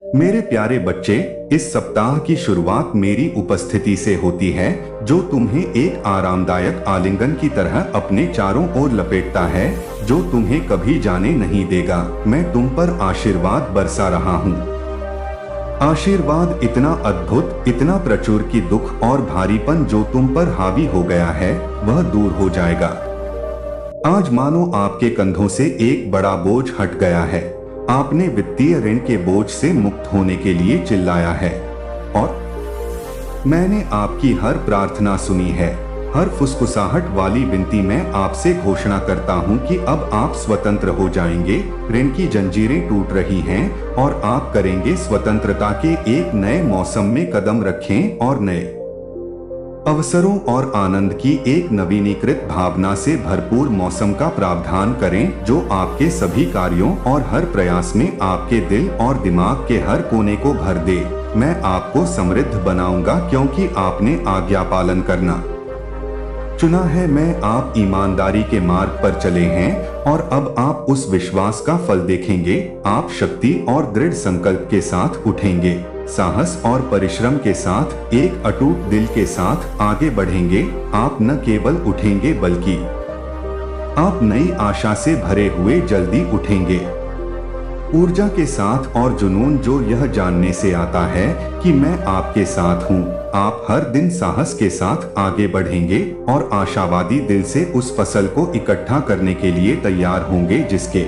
मेरे प्यारे बच्चे, इस सप्ताह की शुरुआत मेरी उपस्थिति से होती है, जो तुम्हें एक आरामदायक आलिंगन की तरह अपने चारों ओर लपेटता है, जो तुम्हें कभी जाने नहीं देगा। मैं तुम पर आशीर्वाद बरसा रहा हूँ। आशीर्वाद इतना अद्भुत, इतना प्रचुर कि दुख और भारीपन जो तुम पर हावी हो गया है, वह दूर हो जाएगा। आज मानो आपके कंधों से एक बड़ा बोझ हट गया है। आपने वित्तीय ऋण के बोझ से मुक्त होने के लिए चिल्लाया है और मैंने आपकी हर प्रार्थना सुनी है। हर फुसफुसाहट वाली विनती में आपसे घोषणा करता हूं कि अब आप स्वतंत्र हो जाएंगे। ऋण की जंजीरें टूट रही हैं और आप करेंगे स्वतंत्रता के एक नए मौसम में कदम रखें और नए अवसरों और आनंद की एक नवीनीकृत भावना से भरपूर मौसम का प्रावधान करें, जो आपके सभी कार्यों और हर प्रयास में आपके दिल और दिमाग के हर कोने को भर दे। मैं आपको समृद्ध बनाऊंगा क्योंकि आपने आज्ञा पालन करना चुना है। मैं आप ईमानदारी के मार्ग पर चले हैं और अब आप उस विश्वास का फल देखेंगे। आप शक्ति और दृढ़ संकल्प के साथ उठेंगे, साहस और परिश्रम के साथ, एक अटूट दिल के साथ आगे बढ़ेंगे। आप न केवल उठेंगे बल्कि आप नई आशा से भरे हुए जल्दी उठेंगे, ऊर्जा के साथ और जुनून जो यह जानने से आता है कि मैं आपके साथ हूँ। आप हर दिन साहस के साथ आगे बढ़ेंगे और आशावादी दिल से उस फसल को इकट्ठा करने के लिए तैयार होंगे जिसके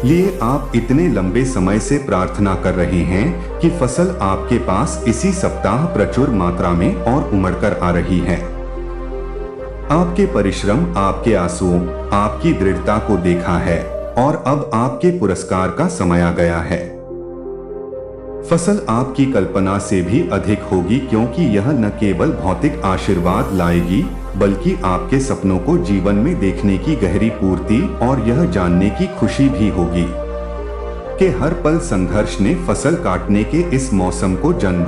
लिए आप इतने लंबे समय से प्रार्थना कर रहे हैं कि फसल आपके पास इसी सप्ताह प्रचुर मात्रा में और उमड़कर आ रही है। आपके परिश्रम, आपके आंसुओं, आपकी दृढ़ता को देखा है और अब आपके पुरस्कार का समय आ गया है। फसल आपकी कल्पना से भी अधिक होगी क्योंकि यह न केवल भौतिक आशीर्वाद लाएगी बल्कि आपके सपनों को जीवन में देखने की गहरी पूर्ति और यह जानने की खुशी भी होगी कि हर पल संघर्ष ने फसल काटने के इस मौसम को जन्म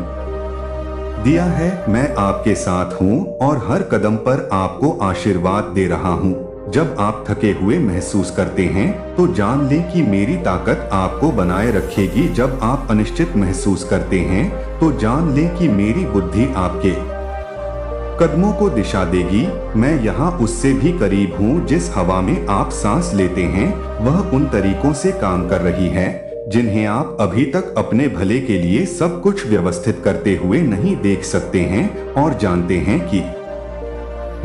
दिया है। मैं आपके साथ हूँ और हर कदम पर आपको आशीर्वाद दे रहा हूँ। जब आप थके हुए महसूस करते हैं तो जान लें कि मेरी ताकत आपको बनाए रखेगी। जब आप अनिश्चित महसूस करते हैं तो जान लें कि मेरी बुद्धि आपके कदमों को दिशा देगी। मैं यहाँ उससे भी करीब हूँ। जिस हवा में आप सांस लेते हैं वह उन तरीकों से काम कर रही है जिन्हें आप अभी तक अपने भले के लिए सब कुछ व्यवस्थित करते हुए नहीं देख सकते हैं और जानते हैं कि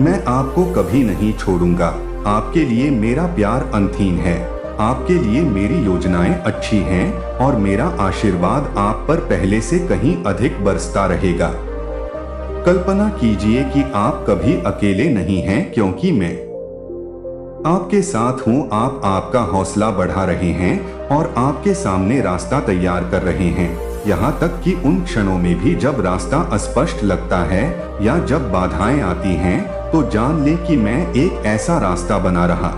मैं आपको कभी नहीं छोड़ूंगा। आपके लिए मेरा प्यार अनथीन है। आपके लिए मेरी योजनाएं अच्छी हैं और मेरा आशीर्वाद आप पर पहले से कहीं अधिक बरसता रहेगा। कल्पना कीजिए कि आप कभी अकेले नहीं हैं क्योंकि मैं आपके साथ हूँ। आप आपका हौसला बढ़ा रहे हैं और आपके सामने रास्ता तैयार कर रहे हैं। यहाँ तक कि उन क्षणों में भी जब रास्ता अस्पष्ट लगता है या जब बाधाएं आती हैं, तो जान ले कि मैं एक ऐसा रास्ता बना रहा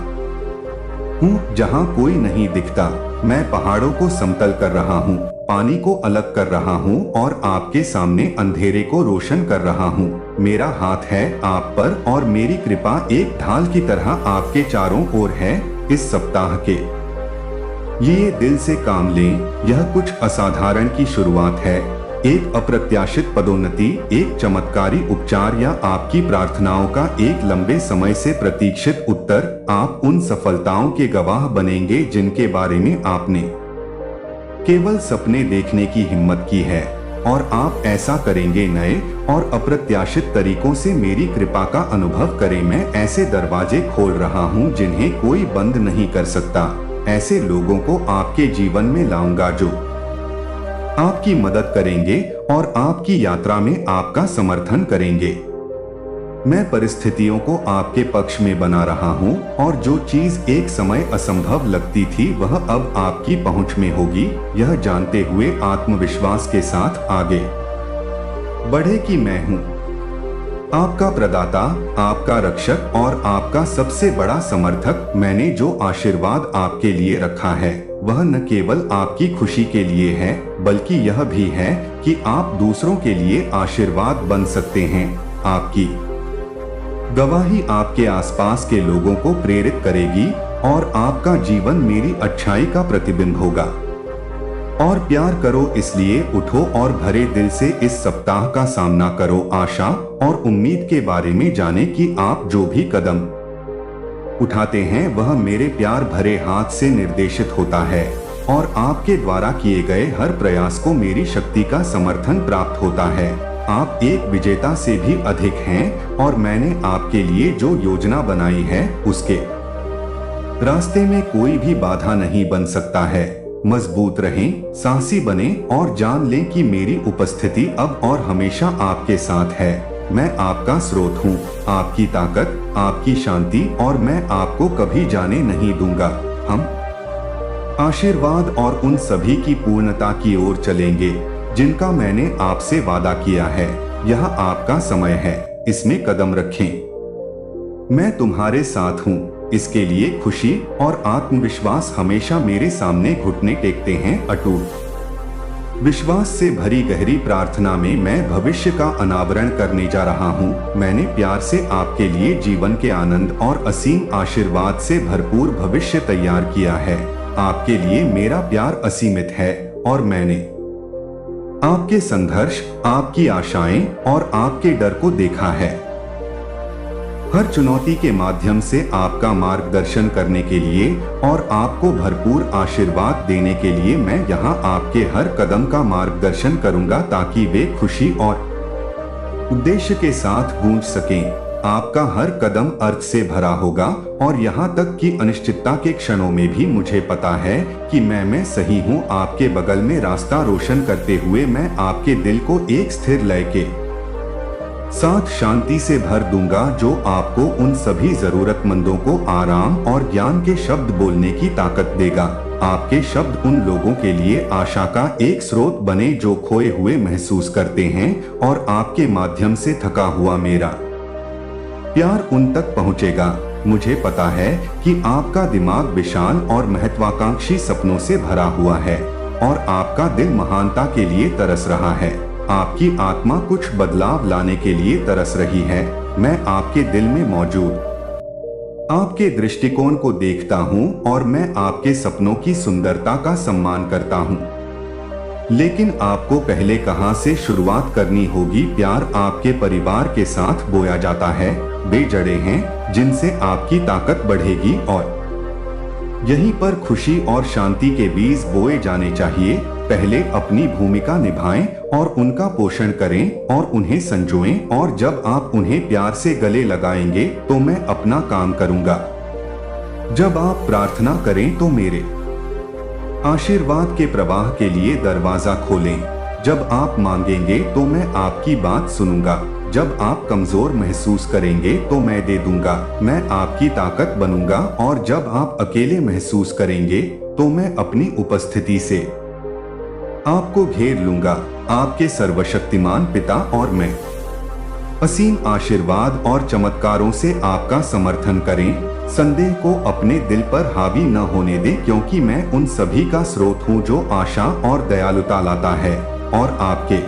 हूँ जहाँ कोई नहीं दिखता। मैं पहाड़ों को समतल कर रहा हूँ, पानी को अलग कर रहा हूँ और आपके सामने अंधेरे को रोशन कर रहा हूँ। मेरा हाथ है आप पर और मेरी कृपा एक ढाल की तरह आपके चारों ओर है। इस सप्ताह के लिए दिल से काम लें। यह कुछ असाधारण की शुरुआत है। एक अप्रत्याशित पदोन्नति, एक चमत्कारी उपचार या आपकी प्रार्थनाओं का एक लंबे समय से प्रतीक्षित उत्तर। आप उन सफलताओं के गवाह बनेंगे जिनके बारे में आपने केवल सपने देखने की हिम्मत की है और आप ऐसा करेंगे नए और अप्रत्याशित तरीकों से। मेरी कृपा का अनुभव करें। मैं ऐसे दरवाजे खोल रहा हूँ जिन्हें कोई बंद नहीं कर सकता। ऐसे लोगों को आपके जीवन में लाऊंगा जो आपकी मदद करेंगे और आपकी यात्रा में आपका समर्थन करेंगे। मैं परिस्थितियों को आपके पक्ष में बना रहा हूं और जो चीज एक समय असंभव लगती थी वह अब आपकी पहुंच में होगी। यह जानते हुए आत्मविश्वास के साथ आगे बढ़े कि मैं हूं आपका प्रदाता, आपका रक्षक और आपका सबसे बड़ा समर्थक। मैंने जो आशीर्वाद आपके लिए रखा है वह न केवल आपकी खुशी के लिए है बल्कि यह भी है कि आप दूसरों के लिए आशीर्वाद बन सकते हैं। आपकी गवाही आपके आसपास के लोगों को प्रेरित करेगी और आपका जीवन मेरी अच्छाई का प्रतिबिंब होगा। और प्यार करो, इसलिए उठो और भरे दिल से इस सप्ताह का सामना करो। आशा और उम्मीद के बारे में जाने कि आप जो भी कदम उठाते हैं वह मेरे प्यार भरे हाथ से निर्देशित होता है और आपके द्वारा किए गए हर प्रयास को मेरी शक्ति का समर्थन प्राप्त होता है। आप एक विजेता से भी अधिक हैं और मैंने आपके लिए जो योजना बनाई है उसके रास्ते में कोई भी बाधा नहीं बन सकता है। मजबूत रहें, साहसी बने और जान लें कि मेरी उपस्थिति अब और हमेशा आपके साथ है। मैं आपका स्रोत हूँ, आपकी ताकत, आपकी शांति और मैं आपको कभी जाने नहीं दूंगा। हम आशीर्वाद और उन सभी की पूर्णता की ओर चलेंगे जिनका मैंने आपसे वादा किया है। यह आपका समय है, इसमें कदम रखें। मैं तुम्हारे साथ हूँ, इसके लिए खुशी और आत्मविश्वास हमेशा मेरे सामने घुटने टेकते हैं। अटूट विश्वास से भरी गहरी प्रार्थना में मैं भविष्य का अनावरण करने जा रहा हूँ। मैंने प्यार से आपके लिए जीवन के आनंद और असीम आशीर्वाद से भरपूर भविष्य तैयार किया है। आपके लिए मेरा प्यार असीमित है और मैंने आपके संघर्ष, आपकी आशाएं और आपके डर को देखा है। हर चुनौती के माध्यम से आपका मार्गदर्शन करने के लिए और आपको भरपूर आशीर्वाद देने के लिए मैं यहाँ आपके हर कदम का मार्गदर्शन करूंगा ताकि वे खुशी और उद्देश्य के साथ गूंज सकें। आपका हर कदम अर्थ से भरा होगा और यहाँ तक कि अनिश्चितता के क्षणों में भी मुझे पता है कि मैं सही हूँ। आपके बगल में रास्ता रोशन करते हुए मैं आपके दिल को एक स्थिर लय के साथ शांति से भर दूंगा जो आपको उन सभी जरूरतमंदों को आराम और ज्ञान के शब्द बोलने की ताकत देगा। आपके शब्द उन लोगों के लिए आशा का एक स्रोत बने जो खोए हुए महसूस करते हैं और आपके माध्यम से थका हुआ मेरा प्यार उन तक पहुंचेगा। मुझे पता है कि आपका दिमाग विशाल और महत्वाकांक्षी सपनों से भरा हुआ है और आपका दिल महानता के लिए तरस रहा है। आपकी आत्मा कुछ बदलाव लाने के लिए तरस रही है। मैं आपके दिल में मौजूद आपके दृष्टिकोण को देखता हूँ और मैं आपके सपनों की सुंदरता का सम्मान करता हूँ। लेकिन आपको पहले कहाँ से शुरुआत करनी होगी? प्यार आपके परिवार के साथ बोया जाता है। वे जड़ें हैं जिनसे आपकी ताकत बढ़ेगी और यहीं पर खुशी और शांति के बीज बोए जाने चाहिए। पहले अपनी भूमिका निभाएं और उनका पोषण करें और उन्हें संजोएं और जब आप उन्हें प्यार से गले लगाएंगे तो मैं अपना काम करूंगा। जब आप प्रार्थना करें तो मेरे आशीर्वाद के प्रवाह के लिए दरवाजा खोलें। जब आप मांगेंगे तो मैं आपकी बात सुनूंगा। जब आप कमजोर महसूस करेंगे तो मैं दे दूंगा। मैं आपकी ताकत बनूंगा और जब आप अकेले महसूस करेंगे तो मैं अपनी उपस्थिति से आपको घेर लूंगा। आपके सर्वशक्तिमान पिता और मैं असीम आशीर्वाद और चमत्कारों से आपका समर्थन करें। संदेह को अपने दिल पर हावी न होने दें क्योंकि मैं उन सभी का स्रोत हूँ जो आशा और दयालुता लाता है और आपके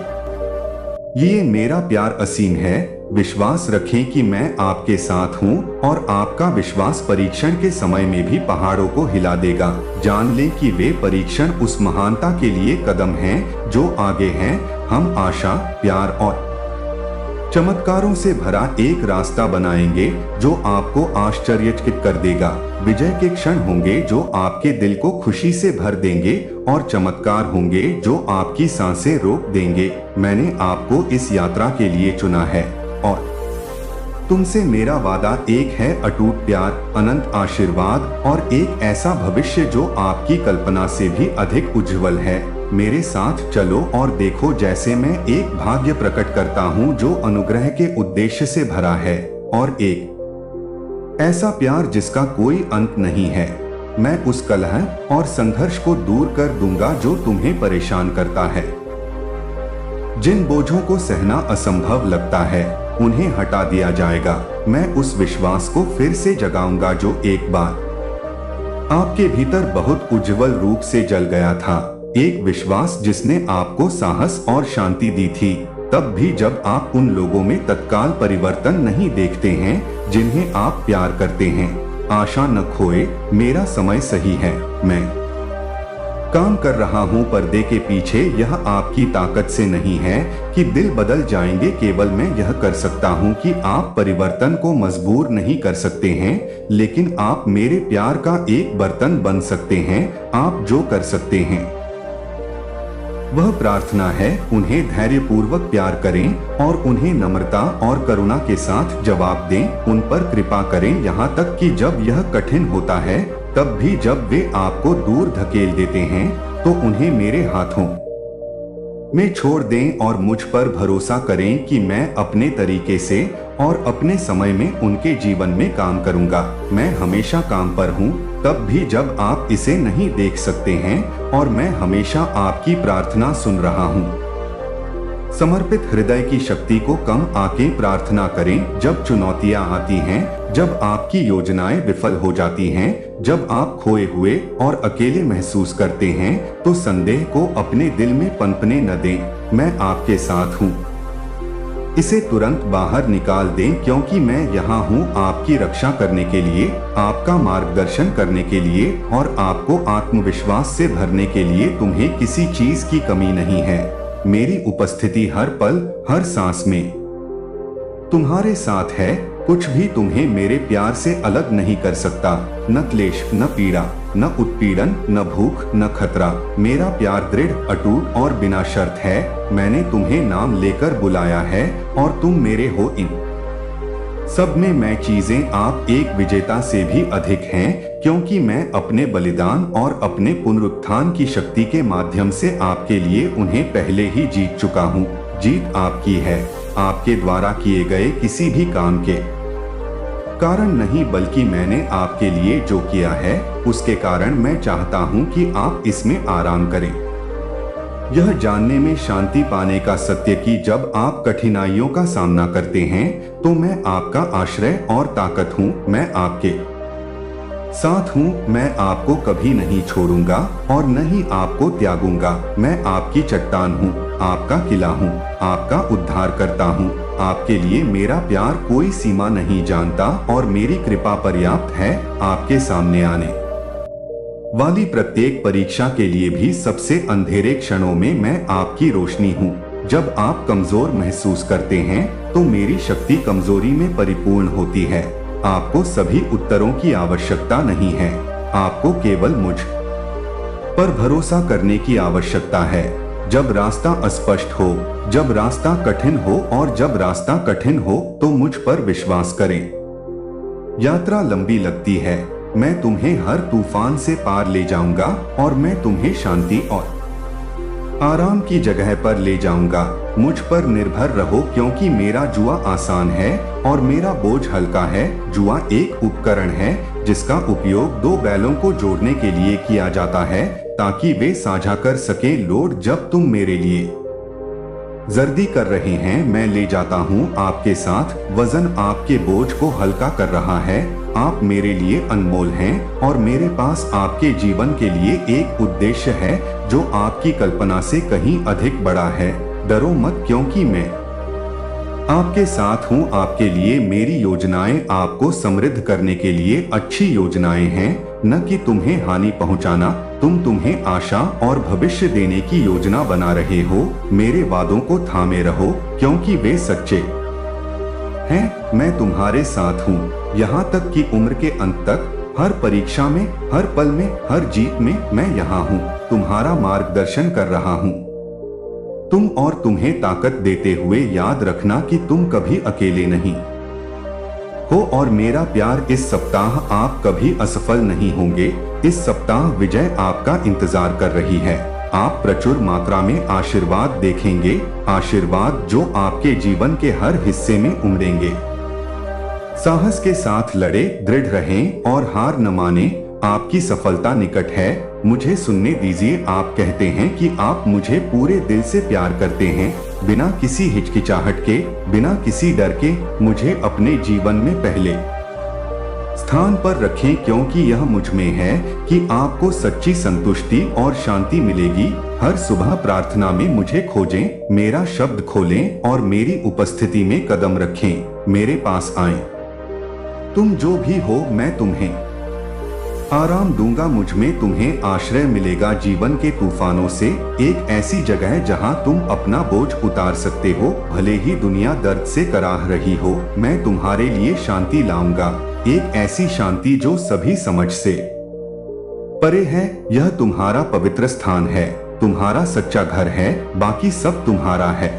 लिए मेरा प्यार असीम है। विश्वास रखें कि मैं आपके साथ हूँ और आपका विश्वास परीक्षण के समय में भी पहाड़ों को हिला देगा। जान लें कि वे परीक्षण उस महानता के लिए कदम हैं जो आगे हैं। हम आशा, प्यार और चमत्कारों से भरा एक रास्ता बनाएंगे जो आपको आश्चर्यचकित कर देगा। विजय के क्षण होंगे जो आपके दिल को खुशी से भर देंगे और चमत्कार होंगे जो आपकी सांसें रोक देंगे। मैंने आपको इस यात्रा के लिए चुना है और तुमसे मेरा वादा एक है, अटूट प्यार, अनंत आशीर्वाद और एक ऐसा भविष्य जो आपकी कल्पना से भी अधिक उज्जवल है। मेरे साथ चलो और देखो जैसे मैं एक भाग्य प्रकट करता हूँ जो अनुग्रह के उद्देश्य से भरा है और एक ऐसा प्यार जिसका कोई अंत नहीं है। मैं उस कलह और संघर्ष को दूर कर दूंगा जो तुम्हें परेशान करता है। जिन बोझों को सहना असंभव लगता है उन्हें हटा दिया जाएगा। मैं उस विश्वास को फिर से जगाऊंगा जो एक बार आपके भीतर बहुत उज्जवल रूप से जल गया था। एक विश्वास जिसने आपको साहस और शांति दी थी, तब भी जब आप उन लोगों में तत्काल परिवर्तन नहीं देखते हैं जिन्हें आप प्यार करते हैं। आशा न खोए, मेरा समय सही है। मैं काम कर रहा हूँ पर्दे के पीछे, यह आपकी ताकत से नहीं है कि दिल बदल जाएंगे। केवल मैं यह कर सकता हूँ कि आप परिवर्तन को मजबूर नहीं कर सकते हैं, लेकिन आप मेरे प्यार का एक बर्तन बन सकते हैं। आप जो कर सकते हैं वह प्रार्थना है, उन्हें धैर्यपूर्वक प्यार करें और उन्हें नम्रता और करुणा के साथ जवाब दें। उन पर कृपा करें, यहाँ तक कि जब यह कठिन होता है, तब भी जब वे आपको दूर धकेल देते हैं, तो उन्हें मेरे हाथों में छोड़ दें और मुझ पर भरोसा करें कि मैं अपने तरीके से और अपने समय में उनके जीवन में काम करूंगा। मैं हमेशा काम पर हूँ, तब भी जब आप इसे नहीं देख सकते हैं, और मैं हमेशा आपकी प्रार्थना सुन रहा हूँ। समर्पित हृदय की शक्ति को कम आके प्रार्थना करें। जब चुनौतियां आती हैं, जब आपकी योजनाएं विफल हो जाती हैं, जब आप खोए हुए और अकेले महसूस करते हैं, तो संदेह को अपने दिल में पनपने न दें। मैं आपके साथ हूँ। इसे तुरंत बाहर निकाल दें, क्योंकि मैं यहाँ हूँ आपकी रक्षा करने के लिए, आपका मार्गदर्शन करने के लिए और आपको आत्मविश्वास से भरने के लिए। तुम्हें किसी चीज की कमी नहीं है। मेरी उपस्थिति हर पल, हर सांस में तुम्हारे साथ है। कुछ भी तुम्हें मेरे प्यार से अलग नहीं कर सकता। न क्लेश, न पीड़ा, न उत्पीड़न, न भूख, न खतरा। मेरा प्यार दृढ़, अटूट और बिना शर्त है। मैंने तुम्हें नाम लेकर बुलाया है और तुम मेरे हो। इन सब में मैं चीजें आप एक विजेता से भी अधिक हैं, क्योंकि मैं अपने बलिदान और अपने पुनरुत्थान की शक्ति के माध्यम से आपके लिए उन्हें पहले ही जीत चुका हूँ। जीत आपकी है, आपके द्वारा किए गए किसी भी काम के कारण नहीं, बल्कि मैंने आपके लिए जो किया है उसके कारण। मैं चाहता हूँ कि आप इसमें आराम करें। यह जानने में शांति पाने का सत्य कि जब आप कठिनाइयों का सामना करते हैं, तो मैं आपका आश्रय और ताकत हूँ। मैं आपके साथ हूँ। मैं आपको कभी नहीं छोड़ूंगा और न ही आपको त्यागूंगा। मैं आपकी चट्टान हूँ, आपका किला हूँ, आपका उद्धार करता हूँ। आपके लिए मेरा प्यार कोई सीमा नहीं जानता और मेरी कृपा पर्याप्त है आपके सामने आने वाली प्रत्येक परीक्षा के लिए भी। सबसे अंधेरे क्षणों में मैं आपकी रोशनी हूँ। जब आप कमजोर महसूस करते हैं, तो मेरी शक्ति कमजोरी में परिपूर्ण होती है। आपको सभी उत्तरों की आवश्यकता नहीं है, आपको केवल मुझ पर भरोसा करने की आवश्यकता है। जब रास्ता अस्पष्ट हो, जब रास्ता कठिन हो और जब रास्ता कठिन हो, तो मुझ पर विश्वास करें। यात्रा लंबी लगती है, मैं तुम्हें हर तूफान से पार ले जाऊंगा और मैं तुम्हें शांति और आराम की जगह पर ले जाऊंगा। मुझ पर निर्भर रहो, क्योंकि मेरा जुआ आसान है और मेरा बोझ हल्का है। जुआ एक उपकरण है जिसका उपयोग दो बैलों को जोड़ने के लिए किया जाता है, ताकि वे साझा कर सके लोड। जब तुम मेरे लिए जर्दी कर रहे हैं, मैं ले जाता हूँ आपके साथ। वजन आपके बोझ को हल्का कर रहा है। आप मेरे लिए अनमोल हैं और मेरे पास आपके जीवन के लिए एक उद्देश्य है जो आपकी कल्पना से कहीं अधिक बड़ा है। डरो मत, क्योंकि मैं आपके साथ हूँ। आपके लिए मेरी योजनाएं आपको समृद्ध करने के लिए अच्छी योजनाएं हैं, न कि तुम्हें हानि पहुँचाना। तुम्हें आशा और भविष्य देने की योजना बना रहे हो। मेरे वादों को थामे रहो, क्योंकि वे सच्चे हैं। मैं तुम्हारे साथ हूँ, यहाँ तक कि उम्र के अंत तक। हर परीक्षा में, हर पल में, हर जीत में मैं यहाँ हूँ। तुम्हारा मार्गदर्शन कर रहा हूँ। तुम और तुम्हें ताकत देते हुए याद रखना कि तुम कभी अकेले नहीं हो और मेरा प्यार। इस सप्ताह आप कभी असफल नहीं होंगे। इस सप्ताह विजय आपका इंतजार कर रही है। आप प्रचुर मात्रा में आशीर्वाद देखेंगे, आशीर्वाद जो आपके जीवन के हर हिस्से में उमड़ेंगे। साहस के साथ लड़े, दृढ़ रहें और हार न माने। आपकी सफलता निकट है। मुझे सुनने दीजिए। आप कहते हैं कि आप मुझे पूरे दिल से प्यार करते हैं, बिना किसी हिचकिचाहट के, बिना किसी डर के। मुझे अपने जीवन में पहले स्थान पर रखें, क्योंकि यह मुझ में है कि आपको सच्ची संतुष्टि और शांति मिलेगी। हर सुबह प्रार्थना में मुझे खोजें, मेरा शब्द खोलें और मेरी उपस्थिति में कदम रखें। मेरे पास आएं। तुम जो भी हो, मैं तुम्हें आराम दूंगा मुझ में तुम्हें आश्रय मिलेगा जीवन के तूफानों से, एक ऐसी जगह जहां तुम अपना बोझ उतार सकते हो, भले ही दुनिया दर्द से कराह रही हो। मैं तुम्हारे लिए शांति लाऊंगा, एक ऐसी शांति जो सभी समझ से परे है। यह तुम्हारा पवित्र स्थान है, तुम्हारा सच्चा घर है, बाकी सब तुम्हारा है।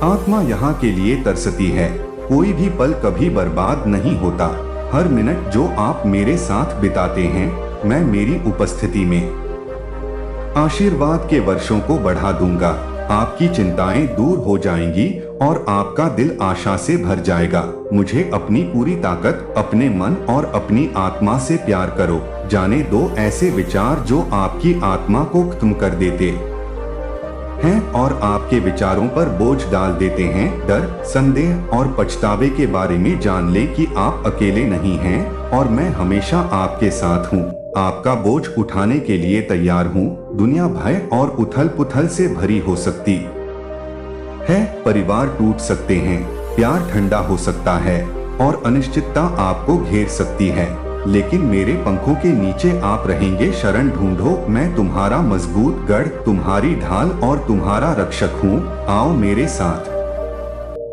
आत्मा यहाँ के लिए तरसती है, कोई भी पल कभी बर्बाद नहीं होता। हर मिनट जो आप मेरे साथ बिताते हैं, मैं मेरी उपस्थिति में आशीर्वाद के वर्षों को बढ़ा दूंगा। आपकी चिंताएं दूर हो जाएंगी और आपका दिल आशा से भर जाएगा। मुझे अपनी पूरी ताकत, अपने मन और अपनी आत्मा से प्यार करो। जाने दो ऐसे विचार जो आपकी आत्मा को खत्म कर देते हैं और आपके विचारों पर बोझ डाल देते हैं। डर, संदेह और पछतावे के बारे में जान ले कि आप अकेले नहीं हैं और मैं हमेशा आपके साथ हूँ। आपका बोझ उठाने के लिए तैयार हूँ। दुनिया भय और उथल पुथल से भरी हो सकती है, परिवार टूट सकते हैं, प्यार ठंडा हो सकता है और अनिश्चितता आपको घेर सकती है, लेकिन मेरे पंखों के नीचे आप रहेंगे। शरण ढूंढो, मैं तुम्हारा मजबूत गढ़, तुम्हारी ढाल और तुम्हारा रक्षक हूँ। आओ मेरे साथ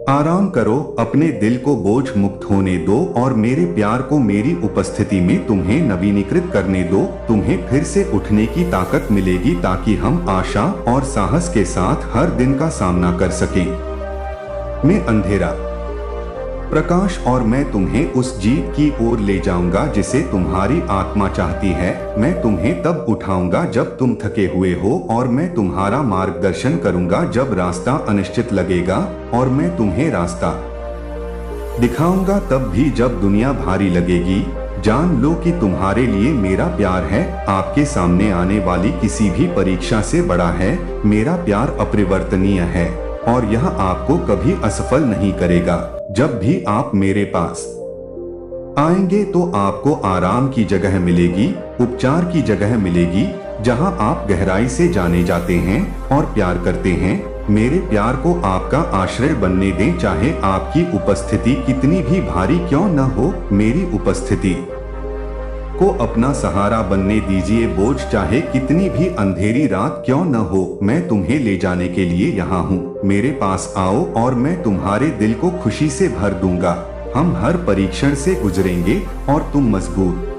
आराम करो, अपने दिल को बोझ मुक्त होने दो और मेरे प्यार को मेरी उपस्थिति में तुम्हें नवीनीकृत करने दो। तुम्हें फिर से उठने की ताकत मिलेगी ताकि हम आशा और साहस के साथ हर दिन का सामना कर सकें। मैं अंधेरा, प्रकाश और मैं तुम्हें उस जीत की ओर ले जाऊंगा जिसे तुम्हारी आत्मा चाहती है। मैं तुम्हें तब उठाऊंगा जब तुम थके हुए हो और मैं तुम्हारा मार्गदर्शन करूंगा जब रास्ता अनिश्चित लगेगा और मैं तुम्हें रास्ता दिखाऊंगा तब भी जब दुनिया भारी लगेगी। जान लो कि तुम्हारे लिए मेरा प्यार है, आपके सामने आने वाली किसी भी परीक्षा से बड़ा है। मेरा प्यार अपरिवर्तनीय है और यह आपको कभी असफल नहीं करेगा। जब भी आप मेरे पास आएंगे तो आपको आराम की जगह मिलेगी, उपचार की जगह मिलेगी, जहां आप गहराई से जाने जाते हैं और प्यार करते हैं। मेरे प्यार को आपका आश्रय बनने दें, चाहे आपकी उपस्थिति कितनी भी भारी क्यों न हो। मेरी उपस्थिति को अपना सहारा बनने दीजिए, बोझ चाहे कितनी भी अंधेरी रात क्यों न हो। मैं तुम्हें ले जाने के लिए यहाँ हूँ। मेरे पास आओ और मैं तुम्हारे दिल को खुशी से भर दूंगा। हम हर परीक्षण से गुजरेंगे और तुम मजबूत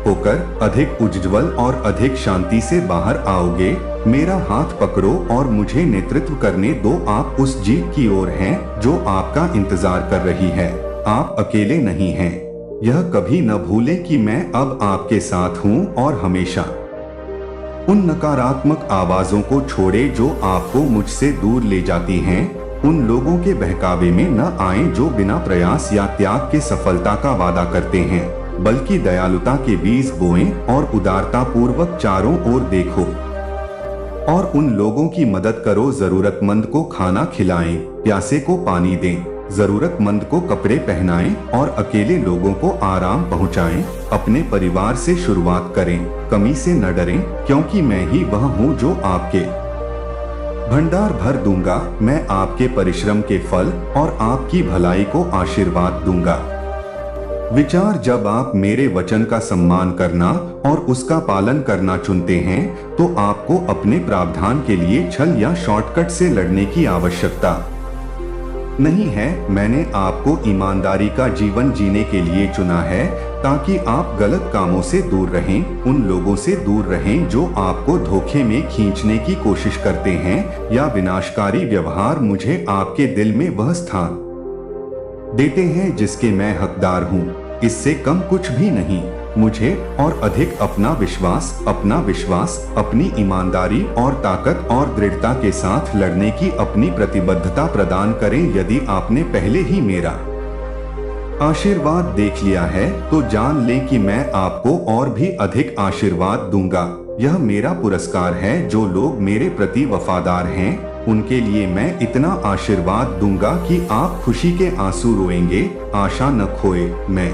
होकर अधिक उज्ज्वल और अधिक शांति से बाहर आओगे। मेरा हाथ पकड़ो और मुझे नेतृत्व करने दो। आप उस जीत की ओर हैं जो आपका इंतजार कर रही है। आप अकेले नहीं हैं। यह कभी न भूलें कि मैं अब आपके साथ हूँ और हमेशा। उन नकारात्मक आवाजों को छोड़े जो आपको मुझसे दूर ले जाती हैं। उन लोगों के बहकावे में न आएं जो बिना प्रयास या त्याग के सफलता का वादा करते हैं, बल्कि दयालुता के बीज बोएं और उदारता पूर्वक चारों ओर देखो और उन लोगों की मदद करो। जरूरतमंद को खाना खिलाएं, प्यासे को पानी दें, जरूरतमंद को कपड़े पहनाएं और अकेले लोगों को आराम पहुंचाएं। अपने परिवार से शुरुआत करें, कमी से न डरें, क्योंकि मैं ही वह हूं जो आपके भंडार भर दूंगा। मैं आपके परिश्रम के फल और आपकी भलाई को आशीर्वाद दूंगा। विचार, जब आप मेरे वचन का सम्मान करना और उसका पालन करना चुनते हैं तो आपको अपने प्रावधान के लिए छल या शॉर्टकट से लड़ने की आवश्यकता नहीं है। मैंने आपको ईमानदारी का जीवन जीने के लिए चुना है ताकि आप गलत कामों से दूर रहें, उन लोगों से दूर रहें जो आपको धोखे में खींचने की कोशिश करते हैं या विनाशकारी व्यवहार। मुझे आपके दिल में वह स्थान देते हैं जिसके मैं हकदार हूँ, इससे कम कुछ भी नहीं। मुझे और अधिक अपना विश्वास, अपनी ईमानदारी और ताकत और दृढ़ता के साथ लड़ने की अपनी प्रतिबद्धता प्रदान करें। यदि आपने पहले ही मेरा आशीर्वाद देख लिया है तो जान लें कि मैं आपको और भी अधिक आशीर्वाद दूंगा। यह मेरा पुरस्कार है। जो लोग मेरे प्रति वफादार हैं उनके लिए मैं इतना आशीर्वाद दूंगा कि आप खुशी के आंसू रोएंगे। आशा न खोए, मैं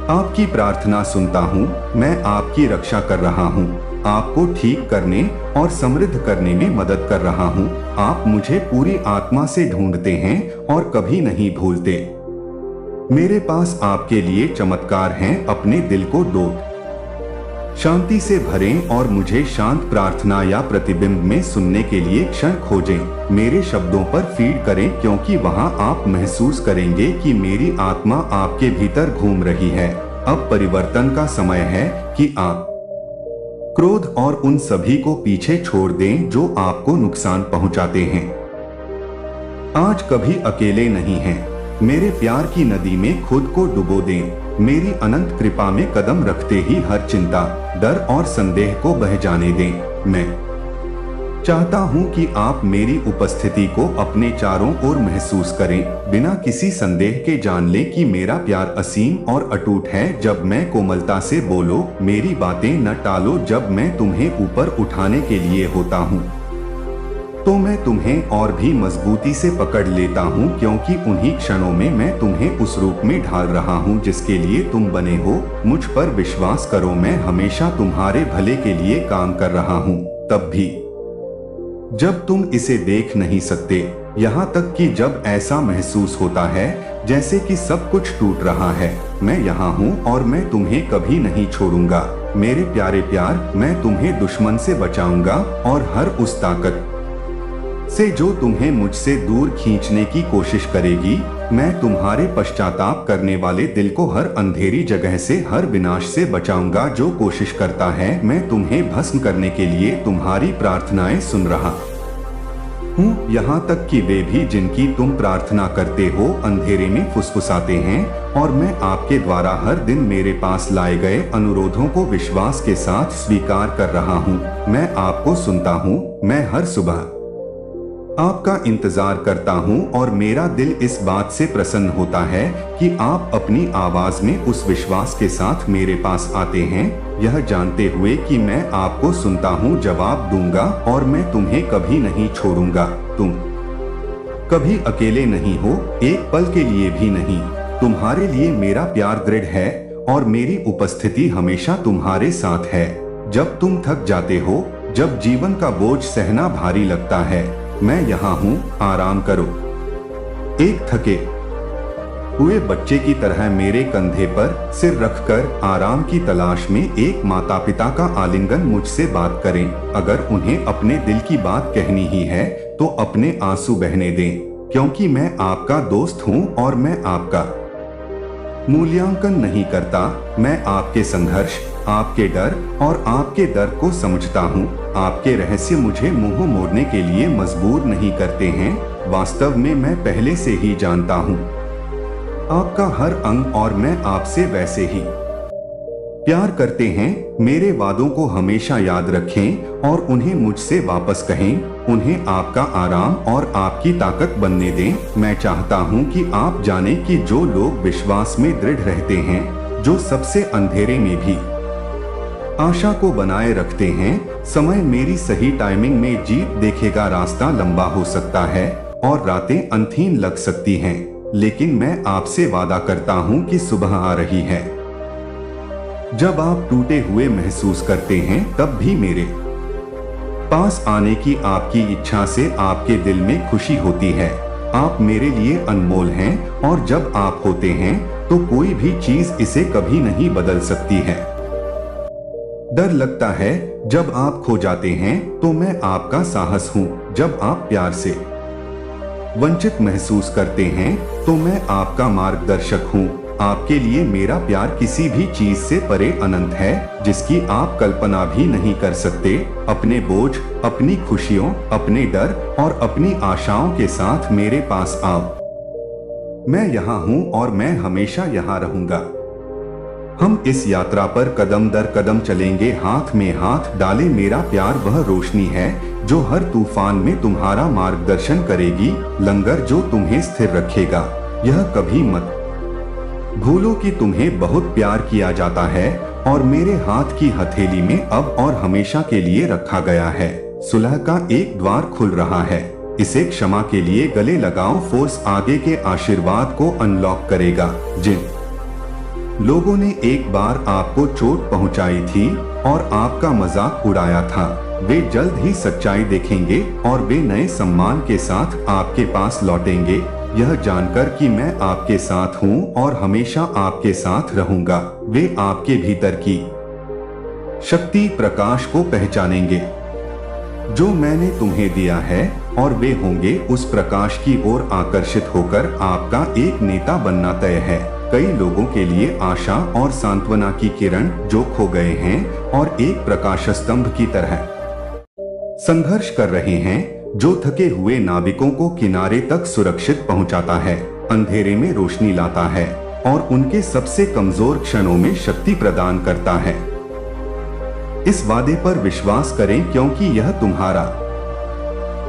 आपकी प्रार्थना सुनता हूँ। मैं आपकी रक्षा कर रहा हूँ, आपको ठीक करने और समृद्ध करने में मदद कर रहा हूँ। आप मुझे पूरी आत्मा से ढूंढते हैं और कभी नहीं भूलते। मेरे पास आपके लिए चमत्कार हैं, अपने दिल को दो शांति से भरें और मुझे शांत प्रार्थना या प्रतिबिंब में सुनने के लिए क्षण खोजें। मेरे शब्दों पर फीड करें, क्योंकि वहां आप महसूस करेंगे कि मेरी आत्मा आपके भीतर घूम रही है। अब परिवर्तन का समय है कि आप क्रोध और उन सभी को पीछे छोड़ दें जो आपको नुकसान पहुंचाते हैं। आज कभी अकेले नहीं हैं। मेरे प्यार की नदी में खुद को डुबो दें। मेरी अनंत कृपा में कदम रखते ही हर चिंता, डर और संदेह को बह जाने दें। मैं चाहता हूं कि आप मेरी उपस्थिति को अपने चारों ओर महसूस करें, बिना किसी संदेह के जान लें कि मेरा प्यार असीम और अटूट है। जब मैं कोमलता से बोलो, मेरी बातें न टालो। जब मैं तुम्हें ऊपर उठाने के लिए होता हूं, तो मैं तुम्हें और भी मजबूती से पकड़ लेता हूं, क्योंकि उन्हीं क्षणों में मैं तुम्हें उस रूप में ढाल रहा हूं जिसके लिए तुम बने हो। मुझ पर विश्वास करो, मैं हमेशा तुम्हारे भले के लिए काम कर रहा हूं, तब भी जब तुम इसे देख नहीं सकते। यहाँ तक कि जब ऐसा महसूस होता है जैसे कि सब कुछ टूट रहा है, मैं यहाँ हूँ और मैं तुम्हें कभी नहीं छोड़ूंगा। मेरे प्यारे प्यार, मैं तुम्हें दुश्मन से बचाऊंगा और हर उस ताकत से जो तुम्हें मुझसे दूर खींचने की कोशिश करेगी। मैं तुम्हारे पश्चाताप करने वाले दिल को हर अंधेरी जगह से, हर विनाश से बचाऊंगा जो कोशिश करता है। मैं तुम्हें भस्म करने के लिए तुम्हारी प्रार्थनाएं सुन रहा हूँ, यहाँ तक कि वे भी जिनकी तुम प्रार्थना करते हो अंधेरे में फुसफुसाते हैं। और मैं आपके द्वारा हर दिन मेरे पास लाए गए अनुरोधों को विश्वास के साथ स्वीकार कर रहा हूँ। मैं आपको सुनता हूँ। मैं हर सुबह आपका इंतजार करता हूं और मेरा दिल इस बात से प्रसन्न होता है कि आप अपनी आवाज में उस विश्वास के साथ मेरे पास आते हैं, यह जानते हुए कि मैं आपको सुनता हूं, जवाब दूंगा और मैं तुम्हें कभी नहीं छोड़ूंगा। तुम कभी अकेले नहीं हो, एक पल के लिए भी नहीं। तुम्हारे लिए मेरा प्यार दृढ़ है और मेरी उपस्थिति हमेशा तुम्हारे साथ है। जब तुम थक जाते हो, जब जीवन का बोझ सहना भारी लगता है, मैं यहाँ हूँ, आराम करो। एक थके हुए बच्चे की तरह मेरे कंधे पर सिर रखकर आराम की तलाश में एक माता पिता का आलिंगन मुझसे बात करें। अगर उन्हें अपने दिल की बात कहनी ही है तो अपने आंसू बहने दें, क्योंकि मैं आपका दोस्त हूँ और मैं आपका मूल्यांकन नहीं करता। मैं आपके संघर्ष, आपके डर और आपके दर्द को समझता हूँ। आपके रहस्य मुझे मुंह मोड़ने के लिए मजबूर नहीं करते हैं। वास्तव में मैं पहले से ही जानता हूँ आपका हर अंग, और मैं आपसे वैसे ही प्यार करते हैं। मेरे वादों को हमेशा याद रखें और उन्हें मुझसे वापस कहें। उन्हें आपका आराम और आपकी ताकत बनने दें। मैं चाहता हूं कि आप जानें कि जो लोग विश्वास में दृढ़ रहते हैं, जो सबसे अंधेरे में भी आशा को बनाए रखते हैं, समय मेरी सही टाइमिंग में जीत देखेगा। रास्ता लंबा हो सकता है और रातें अनथीन लग सकती हैं, लेकिन मैं आपसे वादा करता हूं कि सुबह आ रही है। जब आप टूटे हुए महसूस करते हैं, तब भी मेरे पास आने की आपकी इच्छा से आपके दिल में खुशी होती है। आप मेरे लिए अनमोल हैं और जब आप होते हैं तो कोई भी चीज इसे कभी नहीं बदल सकती है। डर लगता है जब आप खो जाते हैं, तो मैं आपका साहस हूँ। जब आप प्यार से वंचित महसूस करते हैं, तो मैं आपका मार्गदर्शक हूँ। आपके लिए मेरा प्यार किसी भी चीज से परे अनंत है, जिसकी आप कल्पना भी नहीं कर सकते। अपने बोझ, अपनी खुशियों, अपने डर और अपनी आशाओं के साथ मेरे पास आओ। मैं यहाँ हूँ और मैं हमेशा यहाँ रहूंगा। हम इस यात्रा पर कदम दर कदम चलेंगे, हाथ में हाथ डाले। मेरा प्यार वह रोशनी है जो हर तूफान में तुम्हारा मार्गदर्शन करेगी, लंगर जो तुम्हें स्थिर रखेगा। यह कभी मत भूलो कि तुम्हें बहुत प्यार किया जाता है और मेरे हाथ की हथेली में अब और हमेशा के लिए रखा गया है। सुलह का एक द्वार खुल रहा है, इसे क्षमा के लिए गले लगाओ। फोर्स आगे के आशीर्वाद को अनलॉक करेगा। जिन लोगों ने एक बार आपको चोट पहुंचाई थी और आपका मजाक उड़ाया था, वे जल्द ही सच्चाई देखेंगे और वे नए सम्मान के साथ आपके पास लौटेंगे। यह जानकर कि मैं आपके साथ हूँ और हमेशा आपके साथ रहूंगा। वे आपके भीतर की शक्ति प्रकाश को पहचानेंगे जो मैंने तुम्हें दिया है, और वे होंगे उस प्रकाश की ओर आकर्षित होकर आपका एक नेता बनना तय है। कई लोगों के लिए आशा और सांत्वना की किरण जो खो गए हैं और एक प्रकाश स्तंभ की तरह संघर्ष कर रहे हैं, जो थके हुए नाविकों को किनारे तक सुरक्षित पहुंचाता है, अंधेरे में रोशनी लाता है और उनके सबसे कमजोर क्षणों में शक्ति प्रदान करता है। इस वादे पर विश्वास करें क्योंकि यह तुम्हारा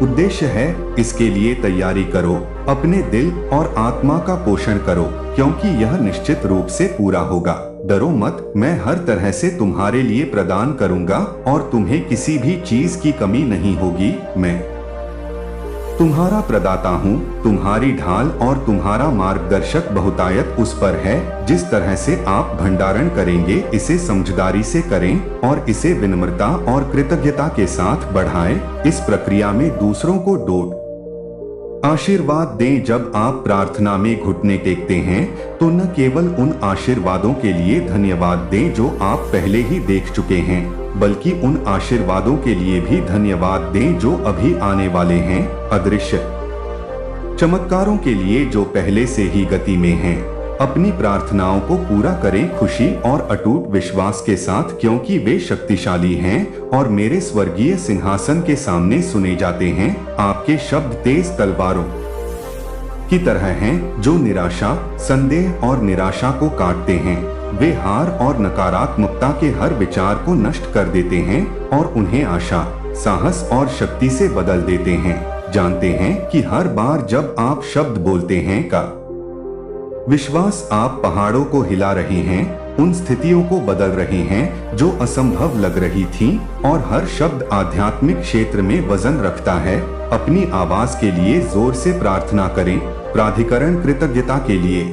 उद्देश्य है। इसके लिए तैयारी करो, अपने दिल और आत्मा का पोषण करो क्योंकि यह निश्चित रूप से पूरा होगा। डरो मत, मैं हर तरह से तुम्हारे लिए प्रदान करूंगा और तुम्हें किसी भी चीज की कमी नहीं होगी। मैं तुम्हारा प्रदाता हूँ, तुम्हारी ढाल और तुम्हारा मार्गदर्शक। बहुतायत उस पर है जिस तरह से आप भंडारण करेंगे। इसे समझदारी से करें और इसे विनम्रता और कृतज्ञता के साथ बढ़ाएं। इस प्रक्रिया में दूसरों को डोट आशीर्वाद दें। जब आप प्रार्थना में घुटने टेकते हैं तो न केवल उन आशीर्वादों के लिए धन्यवाद दें जो आप पहले ही देख चुके हैं, बल्कि उन आशीर्वादों के लिए भी धन्यवाद दें जो अभी आने वाले हैं, अदृश्य चमत्कारों के लिए जो पहले से ही गति में हैं। अपनी प्रार्थनाओं को पूरा करें खुशी और अटूट विश्वास के साथ क्योंकि वे शक्तिशाली हैं और मेरे स्वर्गीय सिंहासन के सामने सुने जाते हैं। आपके शब्द तेज तलवारों की तरह हैं जो निराशा, संदेह और निराशा को काटते हैं। वे हार और नकारात्मकता के हर विचार को नष्ट कर देते हैं और उन्हें आशा, साहस और शक्ति से बदल देते हैं। जानते हैं कि हर बार जब आप शब्द बोलते हैं का विश्वास आप पहाड़ों को हिला रहे हैं, उन स्थितियों को बदल रहे हैं जो असंभव लग रही थीं, और हर शब्द आध्यात्मिक क्षेत्र में वजन रखता है। अपनी आवाज के लिए जोर से प्रार्थना करें। प्राधिकरण कृतज्ञता के लिए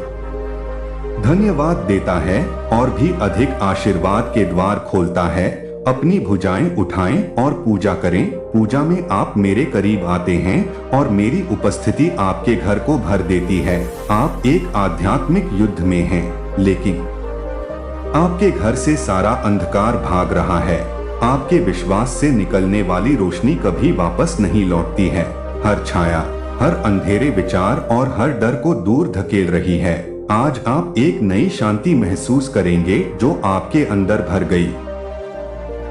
धन्यवाद देता है और भी अधिक आशीर्वाद के द्वार खोलता है। अपनी भुजाएं उठाएं और पूजा करें। पूजा में आप मेरे करीब आते हैं और मेरी उपस्थिति आपके घर को भर देती है। आप एक आध्यात्मिक युद्ध में हैं, लेकिन आपके घर से सारा अंधकार भाग रहा है। आपके विश्वास से निकलने वाली रोशनी कभी वापस नहीं लौटती है। हर छाया, हर अंधेरे विचार और हर डर को दूर धकेल रही है। आज आप एक नई शांति महसूस करेंगे जो आपके अंदर भर गई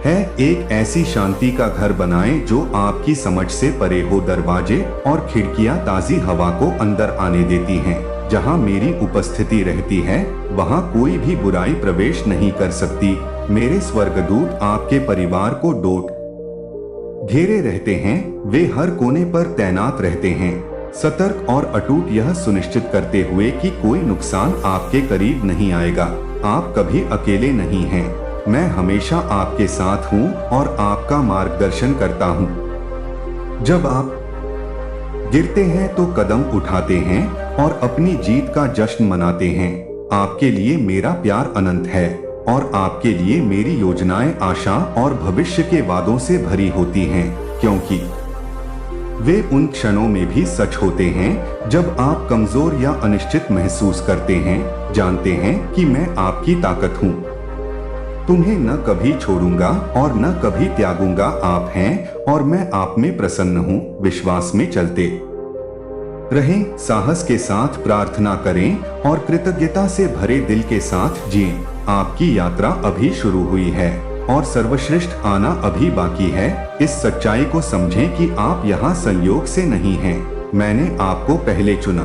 है। एक ऐसी शांति का घर बनाएं जो आपकी समझ से परे हो। दरवाजे और खिड़कियां ताजी हवा को अंदर आने देती हैं। जहां मेरी उपस्थिति रहती है वहां कोई भी बुराई प्रवेश नहीं कर सकती। मेरे स्वर्गदूत आपके परिवार को डोट घेरे रहते हैं। वे हर कोने पर तैनात रहते हैं, सतर्क और अटूट, यह सुनिश्चित करते हुए कि कोई नुकसान आपके करीब नहीं आएगा। आप कभी अकेले नहीं हैं। मैं हमेशा आपके साथ हूँ और आपका मार्गदर्शन करता हूँ। जब आप गिरते हैं तो कदम उठाते हैं और अपनी जीत का जश्न मनाते हैं। आपके लिए मेरा प्यार अनंत है और आपके लिए मेरी योजनाएं आशा और भविष्य के वादों से भरी होती हैं, क्योंकि वे उन क्षणों में भी सच होते हैं जब आप कमजोर या अनिश्चित महसूस करते हैं। जानते हैं कि मैं आपकी ताकत हूँ। तुम्हें न कभी छोड़ूंगा और न कभी त्यागूंगा। आप हैं और मैं आप में प्रसन्न हूँ। विश्वास में चलते रहें, साहस के साथ प्रार्थना करें और कृतज्ञता से भरे दिल के साथ जिएं। आपकी यात्रा अभी शुरू हुई है और सर्वश्रेष्ठ आना अभी बाकी है। इस सच्चाई को समझें कि आप यहाँ संयोग से नहीं हैं। मैंने आपको पहले चुना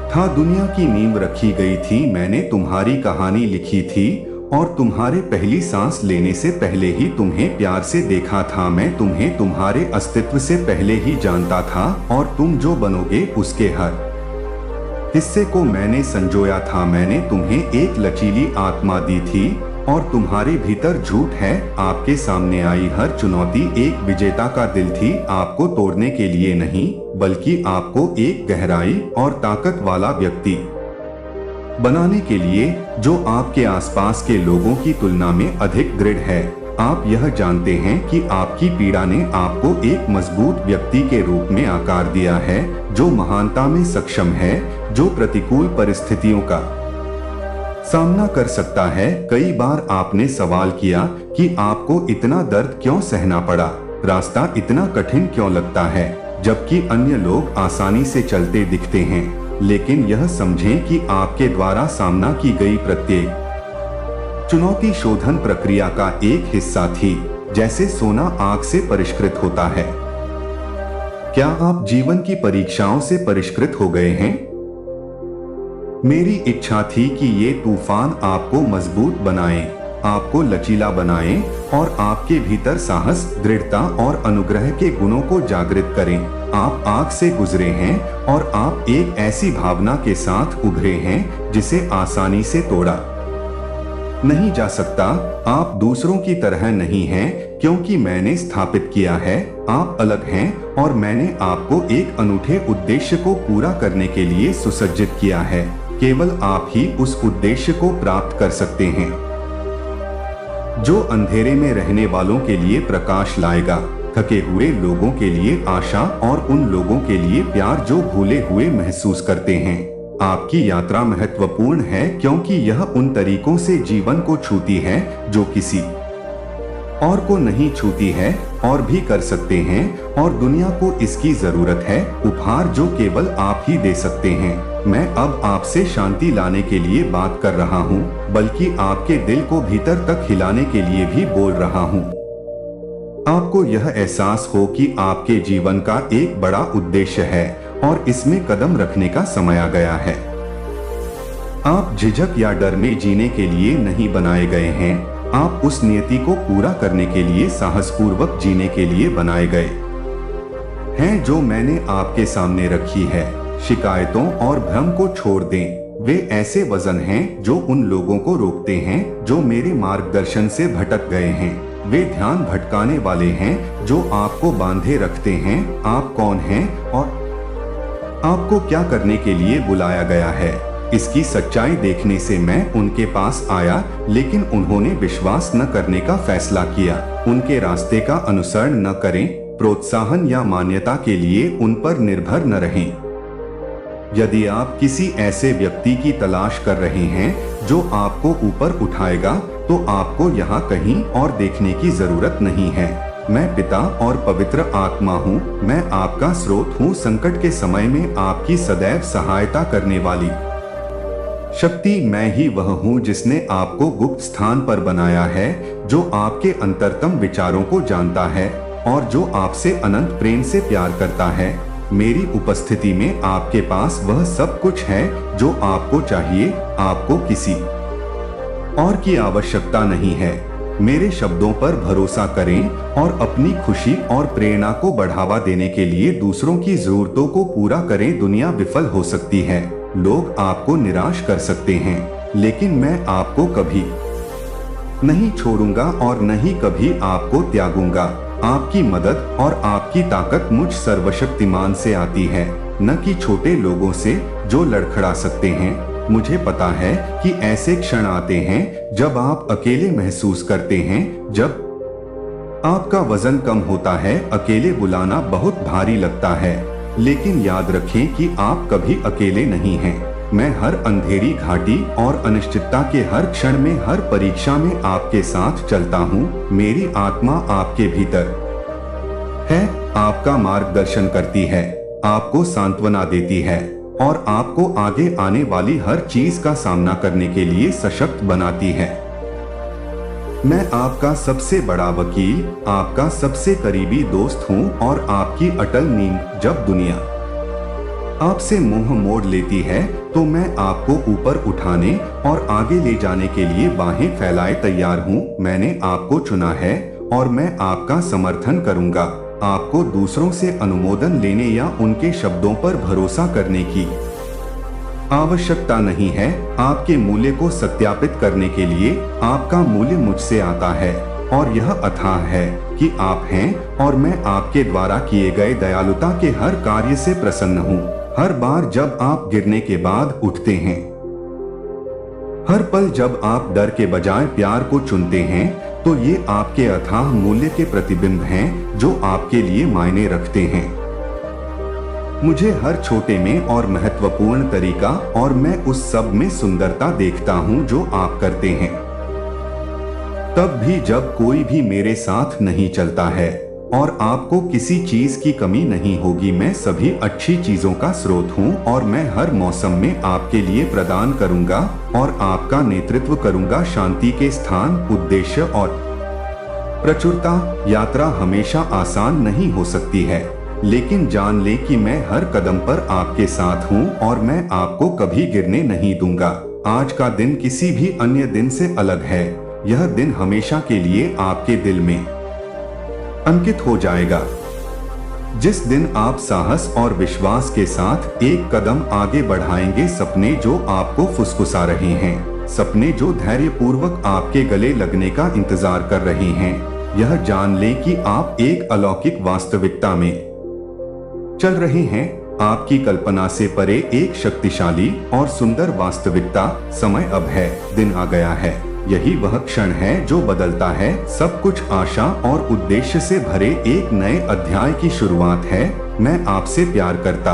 था, दुनिया की नींव रखी गई थी। मैंने तुम्हारी कहानी लिखी थी और तुम्हारे पहली सांस लेने से पहले ही तुम्हें प्यार से देखा था। मैं तुम्हें तुम्हारे अस्तित्व से पहले ही जानता था और तुम जो बनोगे उसके हर हिस्से को मैंने संजोया था। मैंने तुम्हें एक लचीली आत्मा दी थी और तुम्हारे भीतर झूठ है। आपके सामने आई हर चुनौती एक विजेता का दिल थी। आपको तोड़ने के लिए नहीं, बल्कि आपको एक गहराई और ताकत वाला व्यक्ति बनाने के लिए जो आपके आसपास के लोगों की तुलना में अधिक दृढ़ है। आप यह जानते हैं कि आपकी पीड़ा ने आपको एक मजबूत व्यक्ति के रूप में आकार दिया है, जो महानता में सक्षम है, जो प्रतिकूल परिस्थितियों का सामना कर सकता है। कई बार आपने सवाल किया कि आपको इतना दर्द क्यों सहना पड़ा, रास्ता इतना कठिन क्यों लगता है, जबकि अन्य लोग आसानी से चलते दिखते हैं। लेकिन यह समझें कि आपके द्वारा सामना की गई प्रत्येक चुनौती शोधन प्रक्रिया का एक हिस्सा थी, जैसे सोना आग से परिष्कृत होता है। क्या आप जीवन की परीक्षाओं से परिष्कृत हो गए हैं? मेरी इच्छा थी कि ये तूफान आपको मजबूत बनाएं, आपको लचीला बनाएं और आपके भीतर साहस, दृढ़ता और अनुग्रह के गुणों को जागृत करें। आप आग से गुजरे हैं और आप एक ऐसी भावना के साथ उभरे हैं जिसे आसानी से तोड़ा नहीं जा सकता। आप दूसरों की तरह नहीं हैं, क्योंकि मैंने स्थापित किया है आप अलग हैं और मैंने आपको एक अनूठे उद्देश्य को पूरा करने के लिए सुसज्जित किया है। केवल आप ही उस उद्देश्य को प्राप्त कर सकते हैं, जो अंधेरे में रहने वालों के लिए प्रकाश लाएगा, थके हुए लोगों के लिए आशा और उन लोगों के लिए प्यार जो भूले हुए महसूस करते हैं। आपकी यात्रा महत्वपूर्ण है क्योंकि यह उन तरीकों से जीवन को छूती है जो किसी और को नहीं छूती है और भी कर सकते हैं, और दुनिया को इसकी जरूरत है, उपहार जो केवल आप ही दे सकते हैं। मैं अब आपसे शांति लाने के लिए बात कर रहा हूँ, बल्कि आपके दिल को भीतर तक हिलाने के लिए भी बोल रहा हूँ। आपको यह एहसास हो कि आपके जीवन का एक बड़ा उद्देश्य है और इसमें कदम रखने का समय आ गया है। आप झिझक या डर में जीने के लिए नहीं बनाए गए हैं, आप उस नियति को पूरा करने के लिए साहसपूर्वक जीने के लिए बनाए गए हैं जो मैंने आपके सामने रखी है। शिकायतों और भ्रम को छोड़ दें, वे ऐसे वजन हैं जो उन लोगों को रोकते हैं जो मेरे मार्गदर्शन से भटक गए हैं। वे ध्यान भटकाने वाले हैं जो आपको बांधे रखते हैं। आप कौन हैं और आपको क्या करने के लिए बुलाया गया है, इसकी सच्चाई देखने से मैं उनके पास आया, लेकिन उन्होंने विश्वास न करने का फैसला किया। उनके रास्ते का अनुसरण न करें, प्रोत्साहन या मान्यता के लिए उन पर निर्भर न रहें। यदि आप किसी ऐसे व्यक्ति की तलाश कर रहे हैं जो आपको ऊपर उठाएगा, तो आपको यहाँ कहीं और देखने की जरूरत नहीं है। मैं पिता और पवित्र आत्मा हूँ, मैं आपका स्रोत हूँ। संकट के समय में आपकी सदैव सहायता करने वाली शक्ति मैं ही वह हूँ जिसने आपको गुप्त स्थान पर बनाया है, जो आपके अंतरतम विचारों को जानता है और जो आपसे अनंत प्रेम से प्यार करता है। मेरी उपस्थिति में आपके पास वह सब कुछ है जो आपको चाहिए। आपको किसी और की आवश्यकता नहीं है। मेरे शब्दों पर भरोसा करें और अपनी खुशी और प्रेरणा को बढ़ावा देने के लिए दूसरों की जरूरतों को पूरा करें। दुनिया विफल हो सकती है, लोग आपको निराश कर सकते हैं, लेकिन मैं आपको कभी नहीं छोड़ूंगा और न ही कभी आपको त्यागूंगा। आपकी मदद और आपकी ताकत मुझ सर्वशक्तिमान से आती है, न कि छोटे लोगों से जो लड़खड़ा सकते हैं। मुझे पता है कि ऐसे क्षण आते हैं जब आप अकेले महसूस करते हैं, जब आपका वजन कम होता है। अकेले बुलाना बहुत भारी लगता है, लेकिन याद रखें कि आप कभी अकेले नहीं हैं। मैं हर अंधेरी घाटी और अनिश्चितता के हर क्षण में, हर परीक्षा में आपके साथ चलता हूँ। मेरी आत्मा आपके भीतर है, आपका मार्गदर्शन करती है, आपको सांत्वना देती है और आपको आगे आने वाली हर चीज का सामना करने के लिए सशक्त बनाती है। मैं आपका सबसे बड़ा वकील, आपका सबसे करीबी दोस्त हूँ और आपकी अटल नींद। जब दुनिया आपसे मुंह मोड़ लेती है, तो मैं आपको ऊपर उठाने और आगे ले जाने के लिए बाहें फैलाए तैयार हूँ। मैंने आपको चुना है और मैं आपका समर्थन करूँगा। आपको दूसरों से अनुमोदन लेने या उनके शब्दों पर भरोसा करने की आवश्यकता नहीं है। आपके मूल्य को सत्यापित करने के लिए आपका मूल्य मुझसे आता है और यह अथाह है कि आप हैं और मैं आपके द्वारा किए गए दयालुता के हर कार्य से प्रसन्न हूँ। हर बार जब आप गिरने के बाद उठते हैं, हर पल जब आप डर के बजाय प्यार को चुनते हैं, तो ये आपके अथाह मूल्य के प्रतिबिंब हैं जो आपके लिए मायने रखते हैं। मुझे हर छोटे में और महत्वपूर्ण तरीका और मैं उस सब में सुंदरता देखता हूँ जो आप करते हैं। तब भी जब कोई भी मेरे साथ नहीं चलता है और आपको किसी चीज की कमी नहीं होगी, मैं सभी अच्छी चीजों का स्रोत हूँ और मैं हर मौसम में आपके लिए प्रदान करूंगा और आपका नेतृत्व करूंगा शांति के स्थान, उद्देश्य और प्रचुरता। यात्रा हमेशा आसान नहीं हो सकती है, लेकिन जान ले कि मैं हर कदम पर आपके साथ हूँ और मैं आपको कभी गिरने नहीं दूंगा। आज का दिन किसी भी अन्य दिन से अलग है। यह दिन हमेशा के लिए आपके दिल में अंकित हो जाएगा। जिस दिन आप साहस और विश्वास के साथ एक कदम आगे बढ़ाएंगे, सपने जो आपको फुसफुसा रहे हैं, सपने जो धैर्यपूर्वक आपके गले लगने का इंतजार कर रहे हैं, यह जान लें कि आप एक अलौकिक वास्तविकता में चल रहे हैं। आपकी कल्पना से परे एक शक्तिशाली और सुंदर वास्तविकता। समय अब है, दिन आ गया है। यही वह क्षण है जो बदलता है सब कुछ। आशा और उद्देश्य से भरे एक नए अध्याय की शुरुआत है। मैं आपसे प्यार करता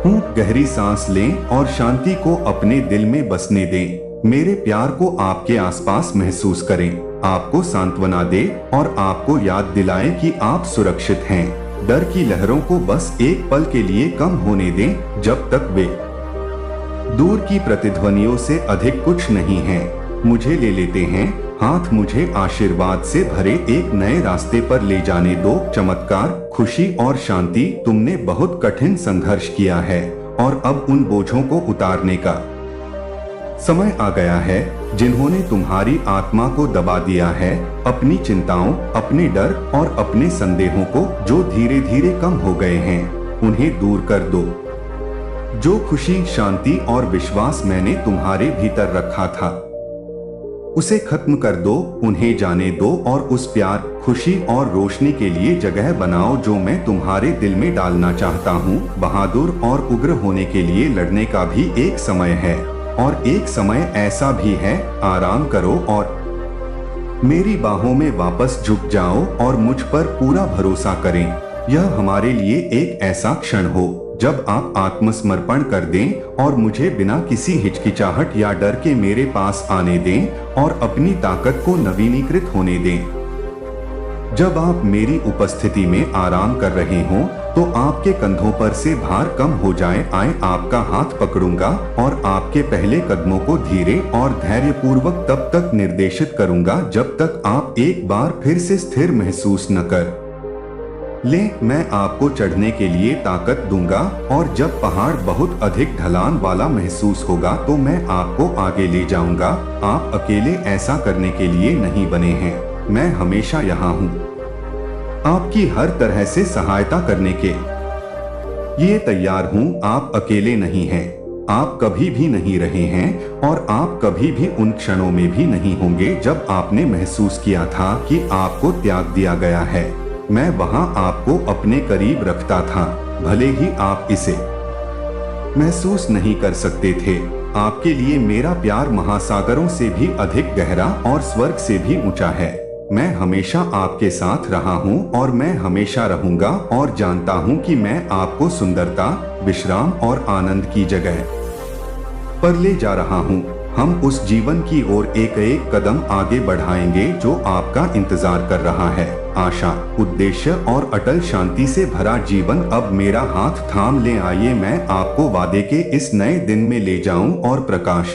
हूँ। गहरी सांस लें और शांति को अपने दिल में बसने दें। मेरे प्यार को आपके आसपास महसूस करें, आपको सांत्वना दे और आपको याद दिलाए कि आप सुरक्षित हैं। डर की लहरों को बस एक पल के लिए कम होने दें, जब तक वे दूर की प्रतिध्वनियों से अधिक कुछ नहीं है। मुझे ले लेते हैं हाथ, मुझे आशीर्वाद से भरे एक नए रास्ते पर ले जाने दो। चमत्कार, खुशी और शांति। तुमने बहुत कठिन संघर्ष किया है और अब उन बोझों को उतारने का समय आ गया है जिन्होंने तुम्हारी आत्मा को दबा दिया है। अपनी चिंताओं, अपने डर और अपने संदेहों को जो धीरे धीरे कम हो गए हैं, उन्हें दूर कर दो। जो खुशी, शांति और विश्वास मैंने तुम्हारे भीतर रखा था, उसे खत्म कर दो। उन्हें जाने दो और उस प्यार, खुशी और रोशनी के लिए जगह बनाओ जो मैं तुम्हारे दिल में डालना चाहता हूँ। बहादुर और उग्र होने के लिए लड़ने का भी एक समय है और एक समय ऐसा भी है आराम करो और मेरी बाहों में वापस झुक जाओ और मुझ पर पूरा भरोसा करें। यह हमारे लिए एक ऐसा क्षण हो जब आप आत्मसमर्पण कर दें और मुझे बिना किसी हिचकिचाहट या डर के मेरे पास आने दें और अपनी ताकत को नवीनीकृत होने दें। जब आप मेरी उपस्थिति में आराम कर रहे हों तो आपके कंधों पर से भार कम हो जाए। आए, आपका हाथ पकड़ूंगा और आपके पहले कदमों को धीरे और धैर्यपूर्वक तब तक निर्देशित करूंगा जब तक आप एक बार फिर से स्थिर महसूस न कर ले। मैं आपको चढ़ने के लिए ताकत दूंगा और जब पहाड़ बहुत अधिक ढलान वाला महसूस होगा तो मैं आपको आगे ले जाऊंगा। आप अकेले ऐसा करने के लिए नहीं बने हैं, मैं हमेशा यहाँ हूँ आपकी हर तरह से सहायता करने के लिए तैयार हूँ। आप अकेले नहीं हैं, आप कभी भी नहीं रहे हैं और आप कभी भी उन क्षणों में भी नहीं होंगे जब आपने महसूस किया था कि आपको त्याग दिया गया है। मैं वहां आपको अपने करीब रखता था, भले ही आप इसे महसूस नहीं कर सकते थे। आपके लिए मेरा प्यार महासागरों से भी अधिक गहरा और स्वर्ग से भी ऊंचा है। मैं हमेशा आपके साथ रहा हूं और मैं हमेशा रहूंगा और जानता हूं कि मैं आपको सुंदरता, विश्राम और आनंद की जगह पर ले जा रहा हूं। हम उस जीवन की ओर एक एक कदम आगे बढ़ाएंगे जो आपका इंतजार कर रहा है। आशा, उद्देश्य और अटल शांति से भरा जीवन। अब मेरा हाथ थाम ले, आइए मैं आपको वादे के इस नए दिन में ले जाऊं और प्रकाश।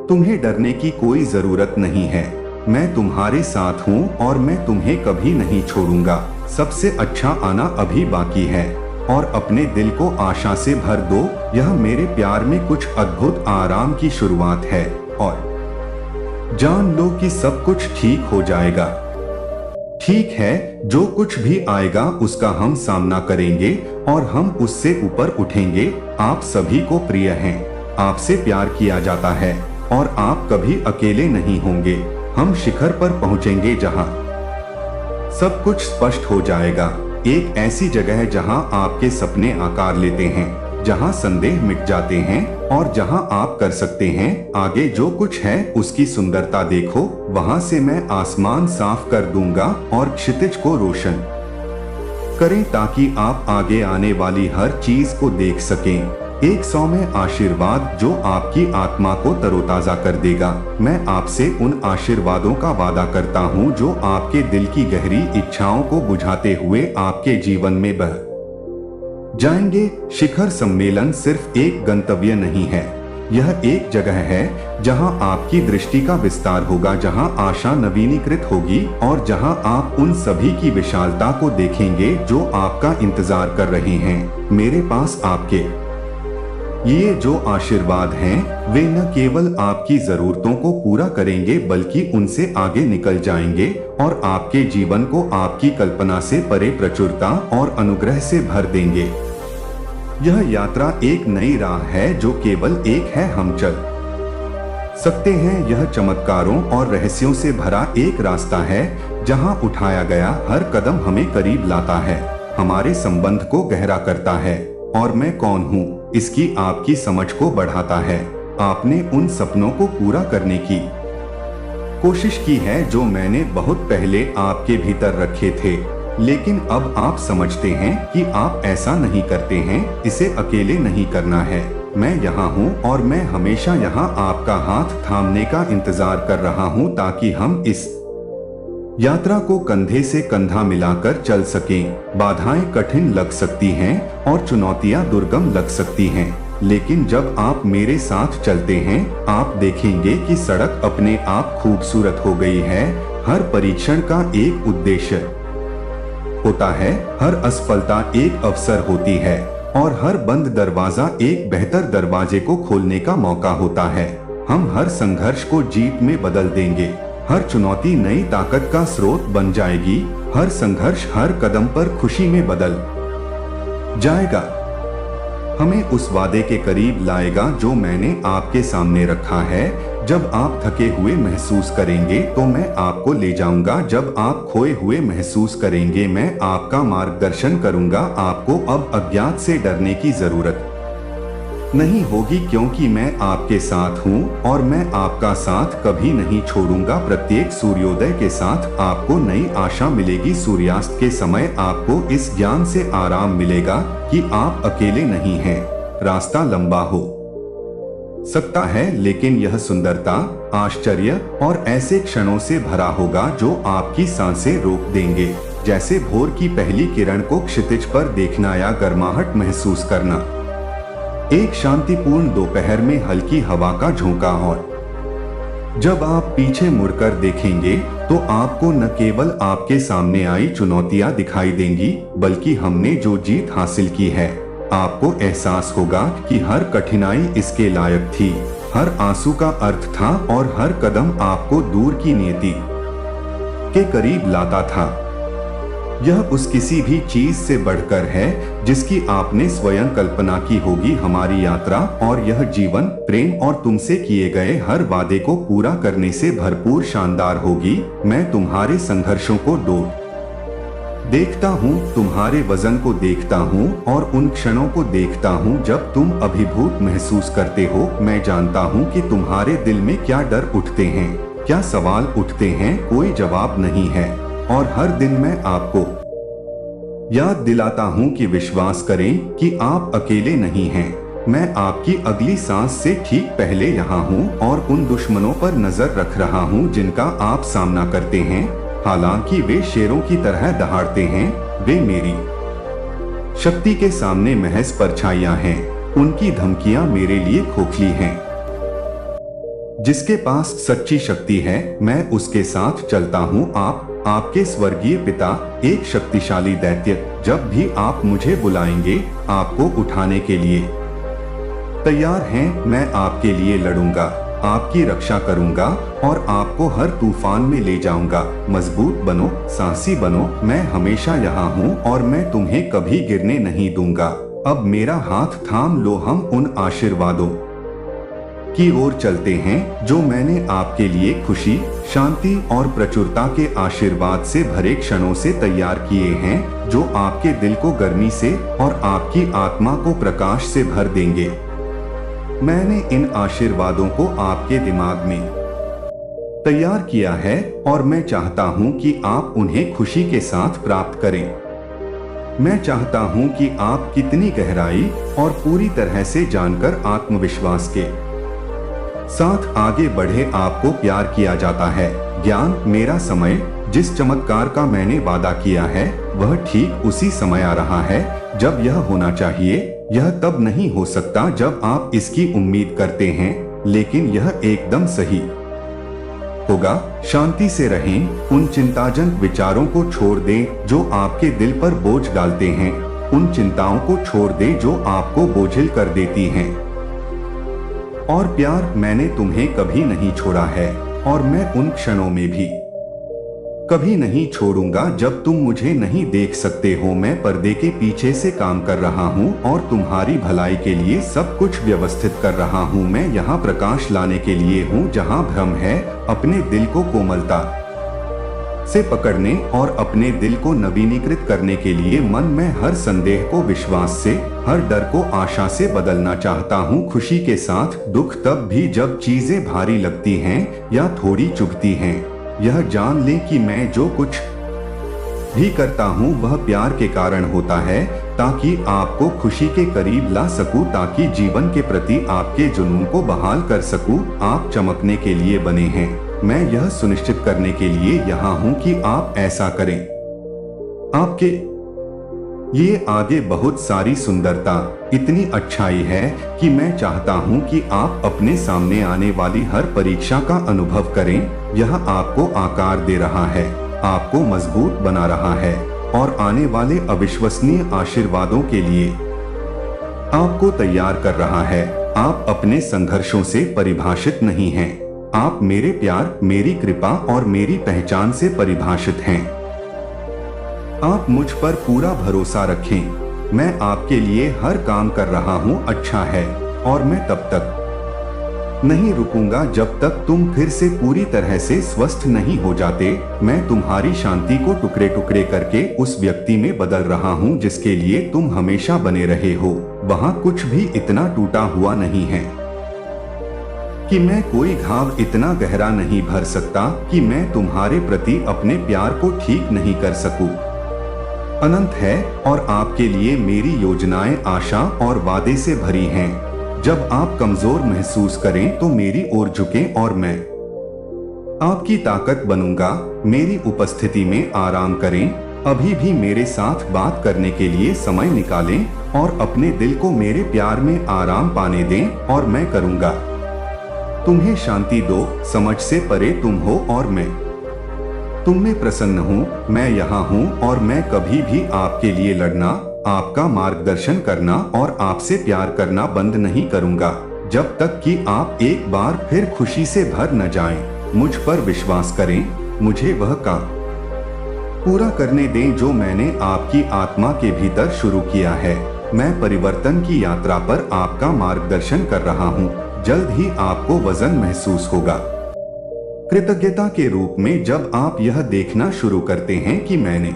तुम्हें डरने की कोई जरूरत नहीं है, मैं तुम्हारे साथ हूं और मैं तुम्हें कभी नहीं छोड़ूंगा। सबसे अच्छा आना अभी बाकी है और अपने दिल को आशा से भर दो। यह मेरे प्यार में कुछ अद्भुत आराम की शुरुआत है और जान लो कि सब कुछ ठीक हो जाएगा। ठीक है, जो कुछ भी आएगा उसका हम सामना करेंगे और हम उससे ऊपर उठेंगे। आप सभी को प्रिय हैं, आपसे प्यार किया जाता है और आप कभी अकेले नहीं होंगे। हम शिखर पर पहुंचेंगे जहां सब कुछ स्पष्ट हो जाएगा। एक ऐसी जगह जहां आपके सपने आकार लेते हैं, जहाँ संदेह मिट जाते हैं और जहाँ आप कर सकते हैं आगे जो कुछ है उसकी सुंदरता देखो। वहाँ से मैं आसमान साफ कर दूंगा और क्षितिज को रोशन करें ताकि आप आगे आने वाली हर चीज को देख सकें। एक 100वें आशीर्वाद जो आपकी आत्मा को तरोताजा कर देगा। मैं आपसे उन आशीर्वादों का वादा करता हूँ जो आपके दिल की गहरी इच्छाओं को बुझाते हुए आपके जीवन में बह जाएंगे। शिखर सम्मेलन सिर्फ एक गंतव्य नहीं है, यह एक जगह है जहां आपकी दृष्टि का विस्तार होगा, जहां आशा नवीनीकृत होगी और जहां आप उन सभी की विशालता को देखेंगे जो आपका इंतजार कर रहे हैं। मेरे पास आपके ये जो आशीर्वाद हैं, वे न केवल आपकी जरूरतों को पूरा करेंगे बल्कि उनसे आगे निकल जाएंगे और आपके जीवन को आपकी कल्पना से परे प्रचुरता और अनुग्रह से भर देंगे। यह यात्रा एक नई राह है जो केवल एक है हम चल सकते हैं। यह चमत्कारों और रहस्यों से भरा एक रास्ता है जहां उठाया गया हर कदम हमें करीब लाता है, हमारे संबंध को गहरा करता है और मैं कौन हूँ इसकी आपकी समझ को बढ़ाता है। आपने उन सपनों को पूरा करने की कोशिश की है जो मैंने बहुत पहले आपके भीतर रखे थे, लेकिन अब आप समझते हैं कि आप ऐसा नहीं करते हैं, इसे अकेले नहीं करना है। मैं यहाँ हूँ और मैं हमेशा यहाँ आपका हाथ थामने का इंतजार कर रहा हूँ ताकि हम इस यात्रा को कंधे से कंधा मिलाकर चल सकें। बाधाएं कठिन लग सकती हैं और चुनौतियां दुर्गम लग सकती हैं, लेकिन जब आप मेरे साथ चलते हैं आप देखेंगे कि सड़क अपने आप खूबसूरत हो गई है। हर परीक्षण का एक उद्देश्य होता है, हर असफलता एक अवसर होती है और हर बंद दरवाजा एक बेहतर दरवाजे को खोलने का मौका होता है। हम हर संघर्ष को जीत में बदल देंगे, हर चुनौती नई ताकत का स्रोत बन जाएगी, हर संघर्ष हर कदम पर खुशी में बदल जाएगा। हमें उस वादे के करीब लाएगा जो मैंने आपके सामने रखा है। जब आप थके हुए महसूस करेंगे तो मैं आपको ले जाऊंगा, जब आप खोए हुए महसूस करेंगे मैं आपका मार्गदर्शन करूंगा। आपको अब अज्ञात से डरने की जरूरत नहीं होगी क्योंकि मैं आपके साथ हूँ और मैं आपका साथ कभी नहीं छोड़ूंगा। प्रत्येक सूर्योदय के साथ आपको नई आशा मिलेगी, सूर्यास्त के समय आपको इस ज्ञान से आराम मिलेगा कि आप अकेले नहीं हैं। रास्ता लंबा हो सकता है लेकिन यह सुंदरता, आश्चर्य और ऐसे क्षणों से भरा होगा जो आपकी सांसें रोक देंगे, जैसे भोर की पहली किरण को क्षितिज पर देखना या गर्माहट महसूस करना, एक शांतिपूर्ण दोपहर में हल्की हवा का झोंका। और जब आप पीछे मुड़कर देखेंगे तो आपको न केवल आपके सामने आई चुनौतियां दिखाई देंगी बल्कि हमने जो जीत हासिल की है। आपको एहसास होगा कि हर कठिनाई इसके लायक थी, हर आंसू का अर्थ था और हर कदम आपको दूर की नियति के करीब लाता था। यह उस किसी भी चीज से बढ़कर है जिसकी आपने स्वयं कल्पना की होगी। हमारी यात्रा और यह जीवन प्रेम और तुमसे किए गए हर वादे को पूरा करने से भरपूर शानदार होगी। मैं तुम्हारे संघर्षों को देखता हूँ, तुम्हारे वजन को देखता हूँ और उन क्षणों को देखता हूँ जब तुम अभिभूत महसूस करते हो। मैं जानता हूँ कि तुम्हारे दिल में क्या डर उठते हैं, क्या सवाल उठते हैं, कोई जवाब नहीं है। और हर दिन मैं आपको याद दिलाता हूँ कि विश्वास करें कि आप अकेले नहीं हैं। मैं आपकी अगली सांस से ठीक पहले यहाँ हूँ और उन दुश्मनों पर नजर रख रहा हूँ जिनका आप सामना करते हैं। हालांकि वे शेरों की तरह दहाड़ते हैं, वे मेरी शक्ति के सामने महज परछाइयां हैं। उनकी धमकियां मेरे लिए खोखली हैं। जिसके पास सच्ची शक्ति है मैं उसके साथ चलता हूँ। आपके स्वर्गीय पिता, एक शक्तिशाली दैत्य। जब भी आप मुझे बुलाएंगे आपको उठाने के लिए तैयार हैं। मैं आपके लिए लड़ूंगा, आपकी रक्षा करूंगा और आपको हर तूफान में ले जाऊंगा। मजबूत बनो, साहसी बनो, मैं हमेशा यहाँ हूँ और मैं तुम्हें कभी गिरने नहीं दूंगा। अब मेरा हाथ थाम लो, हम उन आशीर्वादों की ओर चलते हैं जो मैंने आपके लिए खुशी, शांति और प्रचुरता के आशीर्वाद से भरे क्षणों से तैयार किए हैं, जो आपके दिल को गर्मी से और आपकी आत्मा को प्रकाश से भर देंगे। मैंने इन आशीर्वादों को आपके दिमाग में तैयार किया है और मैं चाहता हूं कि आप उन्हें खुशी के साथ प्राप्त करें। मैं चाहता हूं कि आप कितनी गहराई और पूरी तरह से जानकर आत्मविश्वास के साथ आगे बढ़े। आपको प्यार किया जाता है। ज्ञान, मेरा समय, जिस चमत्कार का मैंने वादा किया है वह ठीक उसी समय आ रहा है जब यह होना चाहिए। यह तब नहीं हो सकता जब आप इसकी उम्मीद करते हैं, लेकिन यह एकदम सही होगा। शांति से रहें। उन चिंताजनक विचारों को छोड़ दें जो आपके दिल पर बोझ डालते हैं। उन चिंताओं को छोड़ दें जो आपको बोझिल कर देती हैं। और प्यार, मैंने तुम्हें कभी नहीं छोड़ा है और मैं उन क्षणों में भी कभी नहीं छोड़ूंगा जब तुम मुझे नहीं देख सकते हो। मैं पर्दे के पीछे से काम कर रहा हूँ और तुम्हारी भलाई के लिए सब कुछ व्यवस्थित कर रहा हूँ। मैं यहाँ प्रकाश लाने के लिए हूँ जहाँ भ्रम है। अपने दिल को कोमलता से पकड़ने और अपने दिल को नवीनीकृत करने के लिए मन में हर संदेह को विश्वास से, हर डर को आशा से बदलना चाहता हूँ। खुशी के साथ दुख तब भी जब चीजें भारी लगती हैं या थोड़ी चुभती हैं। यह जान लें कि मैं जो कुछ भी करता हूँ वह प्यार के कारण होता है, ताकि आपको खुशी के करीब ला सकूं, ताकि जीवन के प्रति आपके जुनून को बहाल कर सकूं। आप चमकने के लिए बने हैं। मैं यह सुनिश्चित करने के लिए यहाँ हूँ कि आप ऐसा करें। आपके ये आगे बहुत सारी सुंदरता, इतनी अच्छाई है कि मैं चाहता हूँ कि आप अपने सामने आने वाली हर परीक्षा का अनुभव करें। यह आपको आकार दे रहा है, आपको मजबूत बना रहा है और आने वाले अविश्वसनीय आशीर्वादों के लिए आपको तैयार कर रहा है। आप अपने संघर्षों से परिभाषित नहीं हैं। आप मेरे प्यार, मेरी कृपा और मेरी पहचान से परिभाषित हैं। आप मुझ पर पूरा भरोसा रखें। मैं आपके लिए हर काम कर रहा हूँ अच्छा है और मैं तब तक नहीं रुकूंगा जब तक तुम फिर से पूरी तरह से स्वस्थ नहीं हो जाते। मैं तुम्हारी शांति को टुकड़े टुकड़े करके उस व्यक्ति में बदल रहा हूँ जिसके लिए तुम हमेशा बने रहे हो। वहाँ कुछ भी इतना टूटा हुआ नहीं है कि मैं कोई घाव इतना गहरा नहीं भर सकता कि मैं तुम्हारे प्रति अपने प्यार को ठीक नहीं कर सकूं। अनंत है और आपके लिए मेरी योजनाएं आशा और वादे से भरी हैं। जब आप कमजोर महसूस करें तो मेरी ओर झुकें और मैं आपकी ताकत बनूंगा। मेरी उपस्थिति में आराम करें। अभी भी मेरे साथ बात करने के लिए समय निकालें और अपने दिल को मेरे प्यार में आराम पाने दें और मैं करूंगा। तुम्हें शांति दो। समझ से परे तुम हो और मैं तुम में प्रसन्न हूँ। मैं यहाँ हूँ और मैं कभी भी आपके लिए लड़ना, आपका मार्गदर्शन करना और आपसे प्यार करना बंद नहीं करूँगा जब तक कि आप एक बार फिर खुशी से भर न जाएं। मुझ पर विश्वास करें। मुझे वह काम पूरा करने दें जो मैंने आपकी आत्मा के भीतर शुरू किया है। मैं परिवर्तन की यात्रा पर आपका मार्गदर्शन कर रहा हूँ। जल्द ही आपको वजन महसूस होगा। कृतज्ञता के रूप में जब आप यह देखना शुरू करते हैं कि मैंने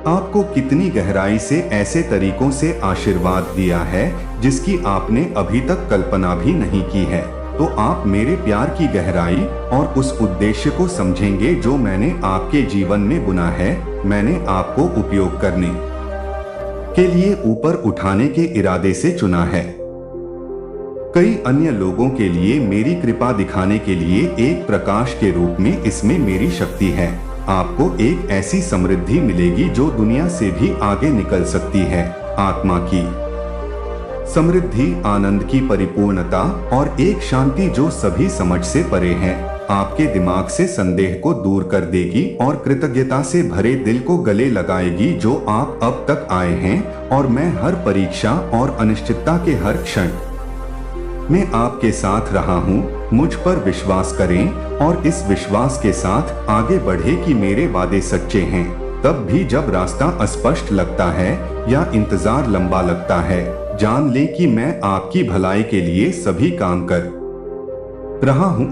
आपको कितनी गहराई से ऐसे तरीकों से आशीर्वाद दिया है जिसकी आपने अभी तक कल्पना भी नहीं की है, तो आप मेरे प्यार की गहराई और उस उद्देश्य को समझेंगे जो मैंने आपके जीवन में बुना है। मैंने आपको उपयोग करने के लिए ऊपर उठाने के इरादे से चुना है। कई अन्य लोगों के लिए मेरी कृपा दिखाने के लिए एक प्रकाश के रूप में इसमें मेरी शक्ति है। आपको एक ऐसी समृद्धि मिलेगी जो दुनिया से भी आगे निकल सकती है। आत्मा की समृद्धि, आनंद की परिपूर्णता और एक शांति जो सभी समझ से परे है, आपके दिमाग से संदेह को दूर कर देगी और कृतज्ञता से भरे दिल को गले लगाएगी जो आप अब तक आए हैं। और मैं हर परीक्षा और अनिश्चितता के हर क्षण मैं आपके साथ रहा हूँ। मुझ पर विश्वास करें और इस विश्वास के साथ आगे बढ़े कि मेरे वादे सच्चे हैं। तब भी जब रास्ता अस्पष्ट लगता है या इंतजार लंबा लगता है, जान लें कि मैं आपकी भलाई के लिए सभी काम कर रहा हूँ।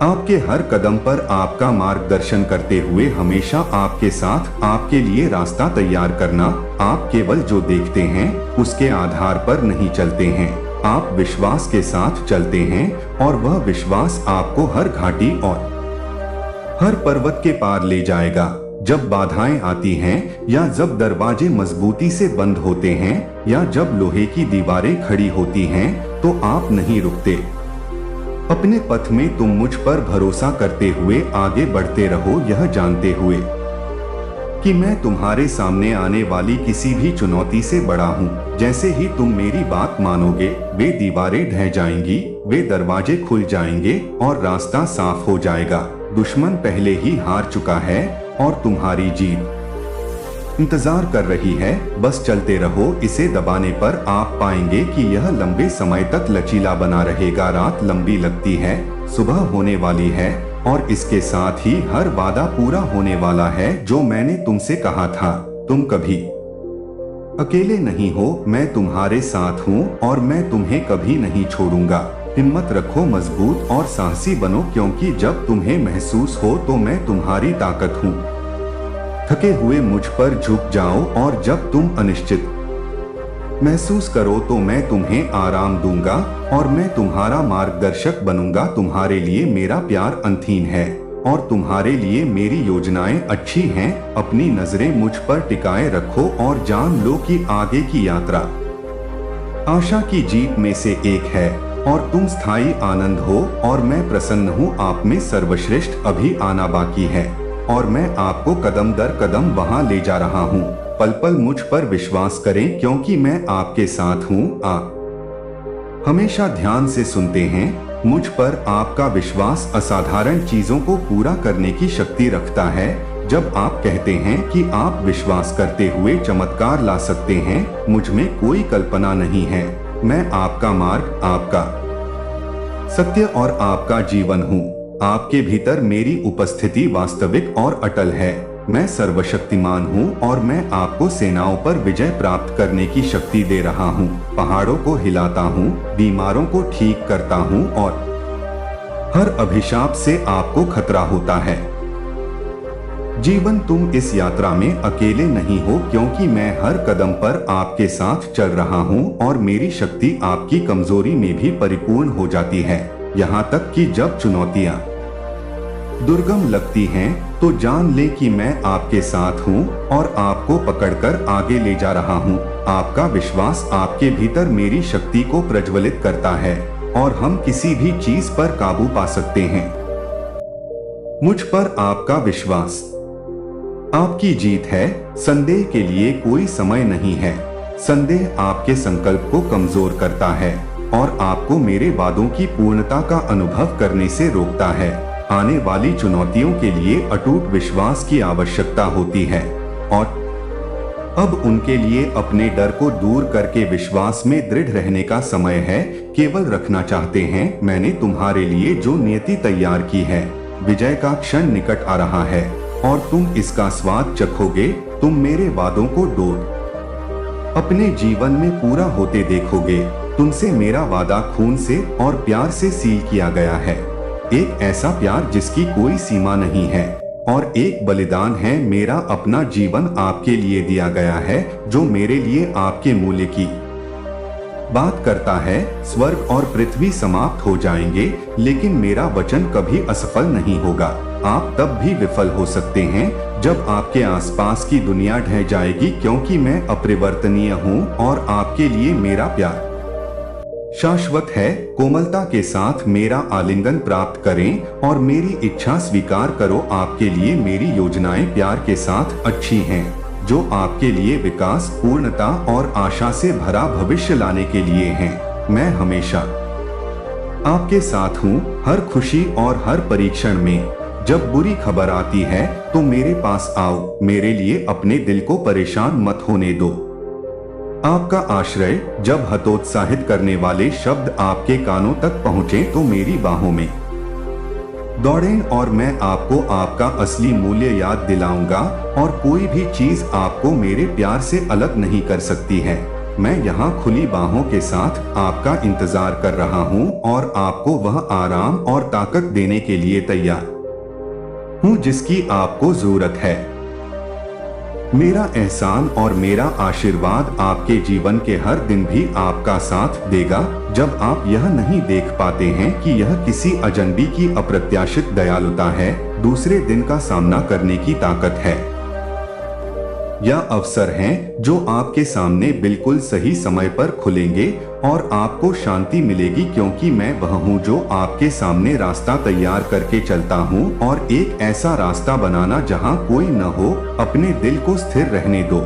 आपके हर कदम पर आपका मार्गदर्शन करते हुए हमेशा आपके साथ आपके लिए रास्ता तैयार करना। आप केवल जो देखते हैं उसके आधार पर नहीं चलते हैं, आप विश्वास के साथ चलते हैं और वह विश्वास आपको हर घाटी और हर पर्वत के पार ले जाएगा। जब बाधाएं आती हैं या जब दरवाजे मजबूती से बंद होते हैं या जब लोहे की दीवारें खड़ी होती हैं, तो आप नहीं रुकते। अपने पथ में तुम मुझ पर भरोसा करते हुए आगे बढ़ते रहो, यह जानते हुए कि मैं तुम्हारे सामने आने वाली किसी भी चुनौती से बड़ा हूँ। जैसे ही तुम मेरी बात मानोगे, वे दीवारें ढह जाएंगी, वे दरवाजे खुल जाएंगे और रास्ता साफ हो जाएगा। दुश्मन पहले ही हार चुका है और तुम्हारी जीत इंतजार कर रही है। बस चलते रहो, इसे दबाने पर आप पाएंगे कि यह लंबे समय तक लचीला बना रहेगा। रात लंबी लगती है, सुबह होने वाली है और इसके साथ ही हर वादा पूरा होने वाला है जो मैंने तुमसे कहा था। तुम कभी अकेले नहीं हो, मैं तुम्हारे साथ हूँ और मैं तुम्हें कभी नहीं छोड़ूंगा। हिम्मत रखो, मजबूत और साहसी बनो, क्योंकि जब तुम्हें महसूस हो तो मैं तुम्हारी ताकत हूँ। थके हुए मुझ पर झुक जाओ और जब तुम अनिश्चित महसूस करो तो मैं तुम्हें आराम दूंगा और मैं तुम्हारा मार्गदर्शक बनूंगा। तुम्हारे लिए मेरा प्यार अनथीन है और तुम्हारे लिए मेरी योजनाएं अच्छी हैं। अपनी नजरें मुझ पर टिकाए रखो और जान लो कि आगे की यात्रा आशा की जीत में से एक है और तुम स्थायी आनंद हो और मैं प्रसन्न हूँ। आप में सर्वश्रेष्ठ अभी आना बाकी है और मैं आपको कदम दर कदम वहां ले जा रहा हूँ। पल पल मुझ पर विश्वास करें, क्योंकि मैं आपके साथ हूँ। आप हमेशा ध्यान से सुनते हैं। मुझ पर आपका विश्वास असाधारण चीजों को पूरा करने की शक्ति रखता है। जब आप कहते हैं कि आप विश्वास करते हुए चमत्कार ला सकते हैं, मुझ में कोई कल्पना नहीं है। मैं आपका मार्ग, आपका सत्य और आपका जीवन हूँ। आपके भीतर मेरी उपस्थिति वास्तविक और अटल है। मैं सर्वशक्तिमान हूँ और मैं आपको सेनाओं पर विजय प्राप्त करने की शक्ति दे रहा हूँ। पहाड़ों को हिलाता हूँ, बीमारों को ठीक करता हूँ और हर अभिशाप से आपको खतरा होता है। जीवन, तुम इस यात्रा में अकेले नहीं हो, क्योंकि मैं हर कदम पर आपके साथ चल रहा हूँ और मेरी शक्ति आपकी कमजोरी में भी परिपूर्ण हो जाती है। यहाँ तक कि जब चुनौतियाँ दुर्गम लगती हैं, तो जान ले कि मैं आपके साथ हूँ और आपको पकड़कर आगे ले जा रहा हूँ। आपका विश्वास आपके भीतर मेरी शक्ति को प्रज्वलित करता है और हम किसी भी चीज पर काबू पा सकते हैं। मुझ पर आपका विश्वास आपकी जीत है। संदेह के लिए कोई समय नहीं है। संदेह आपके संकल्प को कमजोर करता है और आपको मेरे वादों की पूर्णता का अनुभव करने से रोकता है। आने वाली चुनौतियों के लिए अटूट विश्वास की आवश्यकता होती है और अब उनके लिए अपने डर को दूर करके विश्वास में दृढ़ रहने का समय है। केवल रखना चाहते हैं, मैंने तुम्हारे लिए जो नियति तैयार की है। विजय का क्षण निकट आ रहा है और तुम इसका स्वाद चखोगे। तुम मेरे वादों को अपने जीवन में पूरा होते देखोगे। तुमसे मेरा वादा खून से और प्यार से सील किया गया है। एक ऐसा प्यार जिसकी कोई सीमा नहीं है और एक बलिदान है। मेरा अपना जीवन आपके लिए दिया गया है, जो मेरे लिए आपके मूल्य की बात करता है। स्वर्ग और पृथ्वी समाप्त हो जाएंगे, लेकिन मेरा वचन कभी असफल नहीं होगा। आप तब भी विफल हो सकते हैं जब आपके आसपास की दुनिया ढह जाएगी, क्योंकि मैं अपरिवर्तनीय हूँ और आपके लिए मेरा प्यार शाश्वत है। कोमलता के साथ मेरा आलिंगन प्राप्त करें और मेरी इच्छा स्वीकार करो। आपके लिए मेरी योजनाएं प्यार के साथ अच्छी हैं, जो आपके लिए विकास, पूर्णता और आशा से भरा भविष्य लाने के लिए हैं। मैं हमेशा आपके साथ हूँ, हर खुशी और हर परीक्षण में। जब बुरी खबर आती है तो मेरे पास आओ। मेरे लिए अपने दिल को परेशान मत होने दो। आपका आश्रय, जब हतोत्साहित करने वाले शब्द आपके कानों तक पहुँचे तो मेरी बाहों में दौड़ें और मैं आपको आपका असली मूल्य याद दिलाऊंगा और कोई भी चीज आपको मेरे प्यार से अलग नहीं कर सकती है। मैं यहाँ खुली बाहों के साथ आपका इंतजार कर रहा हूँ और आपको वह आराम और ताकत देने के लिए तैयार हूँ जिसकी आपको जरूरत है। मेरा एहसान और मेरा आशीर्वाद आपके जीवन के हर दिन भी आपका साथ देगा जब आप यह नहीं देख पाते हैं कि यह किसी अजनबी की अप्रत्याशित दयालुता है, दूसरे दिन का सामना करने की ताकत है। यह अवसर हैं जो आपके सामने बिल्कुल सही समय पर खुलेंगे और आपको शांति मिलेगी, क्योंकि मैं वह हूँ जो आपके सामने रास्ता तैयार करके चलता हूँ और एक ऐसा रास्ता बनाना जहाँ कोई न हो। अपने दिल को स्थिर रहने दो,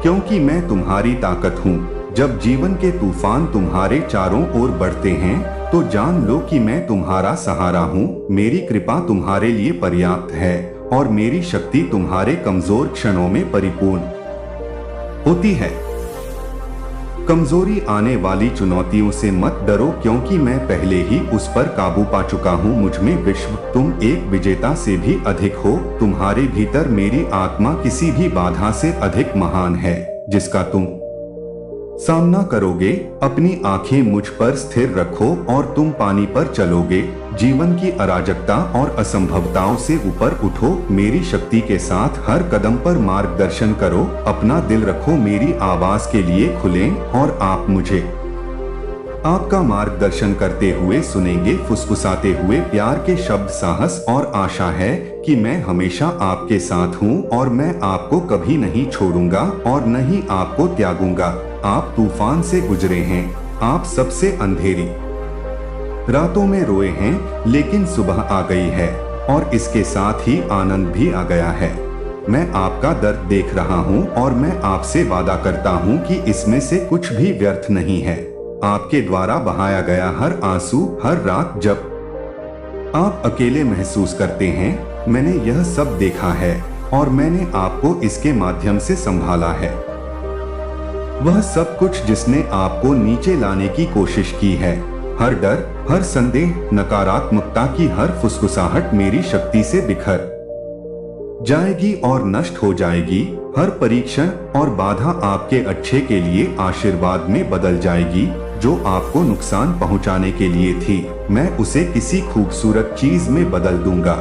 क्योंकि मैं तुम्हारी ताकत हूँ। जब जीवन के तूफान तुम्हारे चारों ओर बढ़ते हैं तो जान लो कि मैं तुम्हारा सहारा हूँ। मेरी कृपा तुम्हारे लिए पर्याप्त है और मेरी शक्ति तुम्हारे कमजोर क्षणों में परिपूर्ण होती है। कमजोरी आने वाली चुनौतियों से मत डरो, क्योंकि मैं पहले ही उस पर काबू पा चुका हूँ। मुझ में विश्व तुम एक विजेता से भी अधिक हो। तुम्हारे भीतर मेरी आत्मा किसी भी बाधा से अधिक महान है जिसका तुम सामना करोगे। अपनी आंखें मुझ पर स्थिर रखो और तुम पानी पर चलोगे। जीवन की अराजकता और असंभवताओं से ऊपर उठो। मेरी शक्ति के साथ हर कदम पर मार्गदर्शन करो। अपना दिल रखो, मेरी आवाज के लिए खुलें और आप मुझे आपका मार्गदर्शन करते हुए सुनेंगे। फुसफुसाते हुए प्यार के शब्द, साहस और आशा है कि मैं हमेशा आपके साथ हूँ और मैं आपको कभी नहीं छोड़ूंगा और न ही आपको त्यागूंगा। आप तूफान से गुजरे हैं, आप सबसे अंधेरी रातों में रोए हैं, लेकिन सुबह आ गई है और इसके साथ ही आनंद भी आ गया है। मैं आपका दर्द देख रहा हूँ और मैं आपसे वादा करता हूँ कि इसमें से कुछ भी व्यर्थ नहीं है। आपके द्वारा बहाया गया हर आंसू, हर रात जब आप अकेले महसूस करते हैं, मैंने यह सब देखा है और मैंने आपको इसके माध्यम से संभाला है। वह सब कुछ जिसने आपको नीचे लाने की कोशिश की है। हर डर, हर संदेह, नकारात्मकता की हर फुसफुसाहट मेरी शक्ति से बिखर जाएगी और नष्ट हो जाएगी। हर परीक्षण और बाधा आपके अच्छे के लिए आशीर्वाद में बदल जाएगी। जो आपको नुकसान पहुंचाने के लिए थी, मैं उसे किसी खूबसूरत चीज में बदल दूंगा।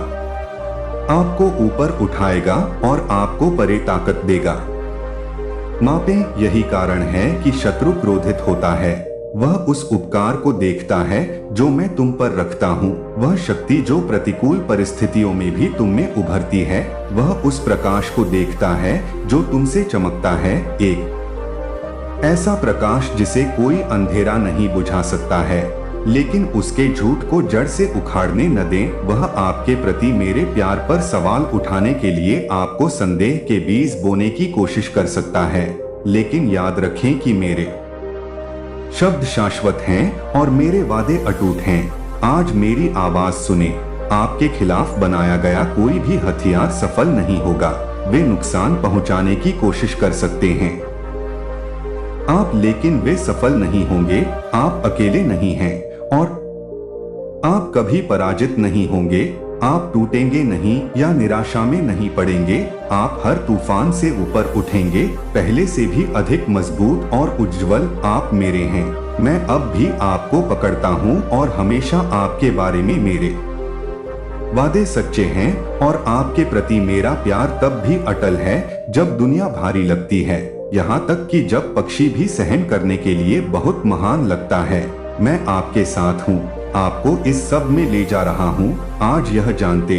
आपको ऊपर उठाएगा और आपको परे ताकत देगा। मापें, यही कारण है कि शत्रु क्रोधित होता है। वह उस उपकार को देखता है जो मैं तुम पर रखता हूँ। वह शक्ति जो प्रतिकूल परिस्थितियों में भी तुम में उभरती है, वह उस प्रकाश को देखता है जो तुमसे चमकता है। एक ऐसा प्रकाश जिसे कोई अंधेरा नहीं बुझा सकता है, लेकिन उसके झूठ को जड़ से उखाड़ने न दें। वह आपके प्रति मेरे प्यार पर सवाल उठाने के लिए आपको संदेह के बीज बोने की कोशिश कर सकता है, लेकिन याद रखें कि मेरे शब्द शाश्वत हैं और मेरे वादे अटूट हैं। आज मेरी आवाज सुने। आपके खिलाफ बनाया गया कोई भी हथियार सफल नहीं होगा। वे नुकसान पहुंचाने की कोशिश कर सकते हैं आप, लेकिन वे सफल नहीं होंगे। आप अकेले नहीं हैं और आप कभी पराजित नहीं होंगे। आप टूटेंगे नहीं या निराशा में नहीं पड़ेंगे। आप हर तूफान से ऊपर उठेंगे, पहले से भी अधिक मजबूत और उज्जवल। आप मेरे हैं। मैं अब भी आपको पकड़ता हूँ और हमेशा आपके बारे में मेरे वादे सच्चे हैं और आपके प्रति मेरा प्यार तब भी अटल है जब दुनिया भारी लगती है, यहाँ तक कि जब पक्षी भी सहन करने के लिए बहुत महान लगता है। मैं आपके साथ हूँ, आपको इस सब में ले जा रहा हूँ। आज यह जानते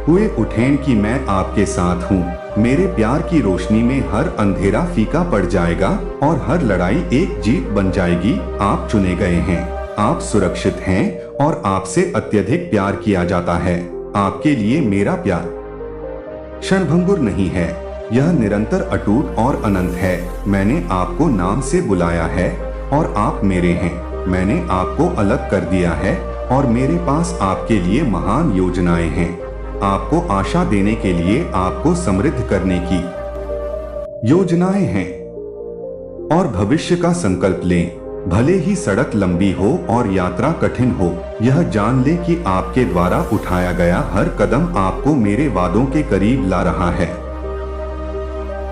हुए उठें कि मैं आपके साथ हूँ। मेरे प्यार की रोशनी में हर अंधेरा फीका पड़ जाएगा और हर लड़ाई एक जीत बन जाएगी। आप चुने गए हैं, आप सुरक्षित हैं और आपसे अत्यधिक प्यार किया जाता है। आपके लिए मेरा प्यार क्षणभंगुर नहीं है, यह निरंतर, अटूट और अनंत है। मैंने आपको नाम से बुलाया है और आप मेरे हैं। मैंने आपको अलग कर दिया है और मेरे पास आपके लिए महान योजनाएं हैं। आपको आशा देने के लिए, आपको समृद्ध करने की योजनाएं हैं और भविष्य का संकल्प लें। भले ही सड़क लंबी हो और यात्रा कठिन हो, यह जान ले कि आपके द्वारा उठाया गया हर कदम आपको मेरे वादों के करीब ला रहा है।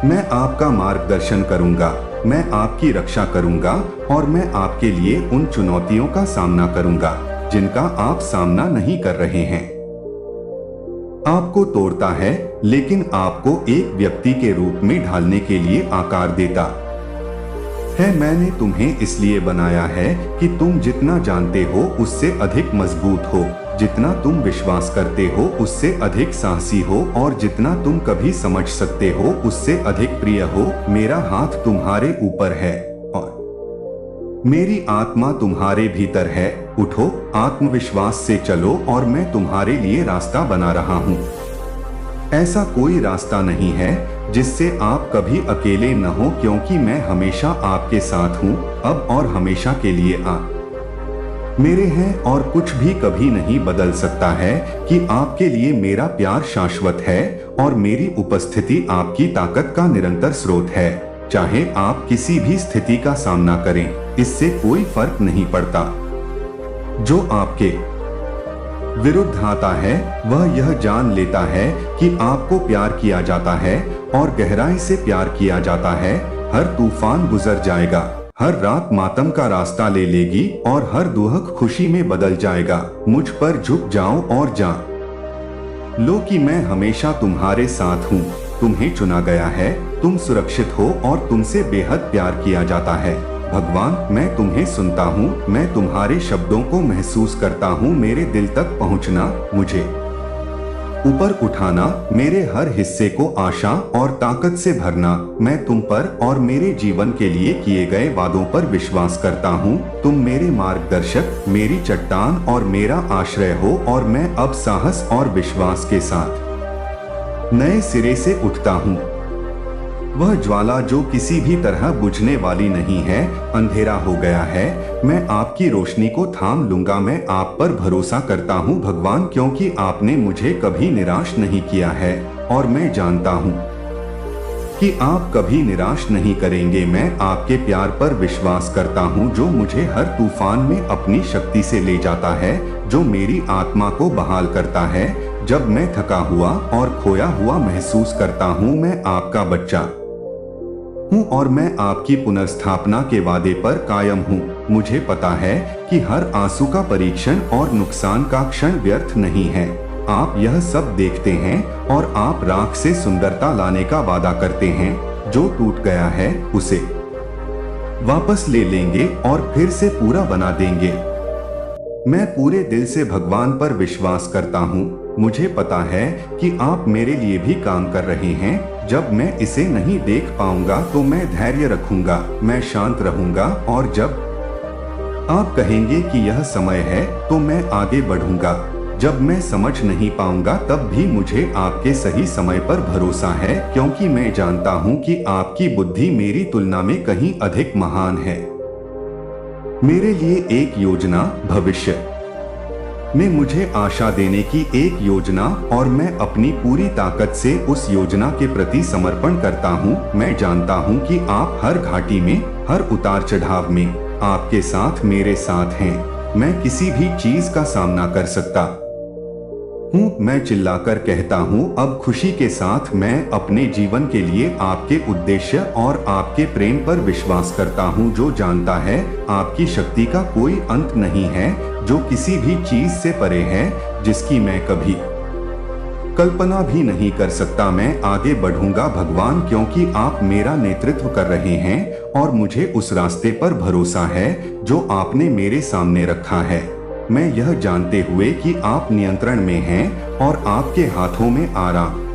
मैं आपका मार्गदर्शन करूंगा, मैं आपकी रक्षा करूंगा और मैं आपके लिए उन चुनौतियों का सामना करूंगा जिनका आप सामना नहीं कर रहे हैं। आपको तोड़ता है लेकिन आपको एक व्यक्ति के रूप में ढालने के लिए आकार देता है। मैंने तुम्हें इसलिए बनाया है कि तुम जितना जानते हो उससे अधिक मजबूत हो, जितना तुम विश्वास करते हो उससे अधिक साहसी हो और जितना तुम कभी समझ सकते हो उससे अधिक प्रिय हो। मेरा हाथ तुम्हारे ऊपर है और मेरी आत्मा तुम्हारे भीतर है। उठो, आत्मविश्वास से चलो और मैं तुम्हारे लिए रास्ता बना रहा हूँ। ऐसा कोई रास्ता नहीं है जिससे आप कभी अकेले न हो, क्योंकि मैं हमेशा आपके साथ हूँ, अब और हमेशा के लिए आप मेरे हैं और कुछ भी कभी नहीं बदल सकता है कि आपके लिए मेरा प्यार शाश्वत है और मेरी उपस्थिति आपकी ताकत का निरंतर स्रोत है। चाहे आप किसी भी स्थिति का सामना करें, इससे कोई फर्क नहीं पड़ता। जो आपके विरुद्ध आता है वह यह जान लेता है कि आपको प्यार किया जाता है और गहराई से प्यार किया जाता है। हर तूफान गुजर जाएगा, हर रात मातम का रास्ता ले लेगी और हर दुख खुशी में बदल जाएगा। मुझ पर झुक जाओ और जान लो कि मैं हमेशा तुम्हारे साथ हूँ। तुम्हें चुना गया है, तुम सुरक्षित हो और तुमसे बेहद प्यार किया जाता है। भगवान, मैं तुम्हें सुनता हूँ, मैं तुम्हारे शब्दों को महसूस करता हूँ। मेरे दिल तक पहुँचना, मुझे ऊपर उठाना, मेरे हर हिस्से को आशा और ताकत से भरना। मैं तुम पर और मेरे जीवन के लिए किए गए वादों पर विश्वास करता हूँ। तुम मेरे मार्गदर्शक, मेरी चट्टान और मेरा आश्रय हो और मैं अब साहस और विश्वास के साथ नए सिरे से उठता हूँ। वह ज्वाला जो किसी भी तरह बुझने वाली नहीं है, अंधेरा हो गया है, मैं आपकी रोशनी को थाम लूंगा। मैं आप पर भरोसा करता हूँ भगवान, क्योंकि आपने मुझे कभी निराश नहीं किया है और मैं जानता हूँ कि आप कभी निराश नहीं करेंगे। मैं आपके प्यार पर विश्वास करता हूँ जो मुझे हर तूफान में अपनी शक्ति से ले जाता है, जो मेरी आत्मा को बहाल करता है। जब मैं थका हुआ और खोया हुआ महसूस करता हूँ, मैं आपका बच्चा हूँ और मैं आपकी पुनर्स्थापना के वादे पर कायम हूँ। मुझे पता है कि हर आंसू का परीक्षण और नुकसान का क्षण व्यर्थ नहीं है। आप यह सब देखते हैं और आप राख से सुंदरता लाने का वादा करते हैं। जो टूट गया है उसे वापस ले लेंगे और फिर से पूरा बना देंगे। मैं पूरे दिल से भगवान पर विश्वास करता हूँ। मुझे पता है कि आप मेरे लिए भी काम कर रहे हैं। जब मैं इसे नहीं देख पाऊंगा तो मैं धैर्य रखूंगा, मैं शांत रहूंगा और जब आप कहेंगे कि यह समय है तो मैं आगे बढ़ूंगा। जब मैं समझ नहीं पाऊंगा तब भी मुझे आपके सही समय पर भरोसा है, क्योंकि मैं जानता हूं कि आपकी बुद्धि मेरी तुलना में कहीं अधिक महान है। मेरे लिए एक योजना भविष्य में मुझे आशा देने की एक योजना, और मैं अपनी पूरी ताकत से उस योजना के प्रति समर्पण करता हूँ। मैं जानता हूँ कि आप हर घाटी में, हर उतार चढ़ाव में आपके साथ मेरे साथ हैं। मैं किसी भी चीज का सामना कर सकता हूँ। मैं चिल्लाकर कहता हूँ अब खुशी के साथ। मैं अपने जीवन के लिए आपके उद्देश्य और आपके प्रेम पर विश्वास करता हूँ, जो जानता है आपकी शक्ति का कोई अंत नहीं है, जो किसी भी चीज से परे है, जिसकी मैं कभी कल्पना भी नहीं कर सकता। मैं आगे बढ़ूंगा भगवान, क्योंकि आप मेरा नेतृत्व कर रहे हैं और मुझे उस रास्ते पर भरोसा है जो आपने मेरे सामने रखा है। मैं यह जानते हुए कि आप नियंत्रण में हैं और आपके हाथों में आराम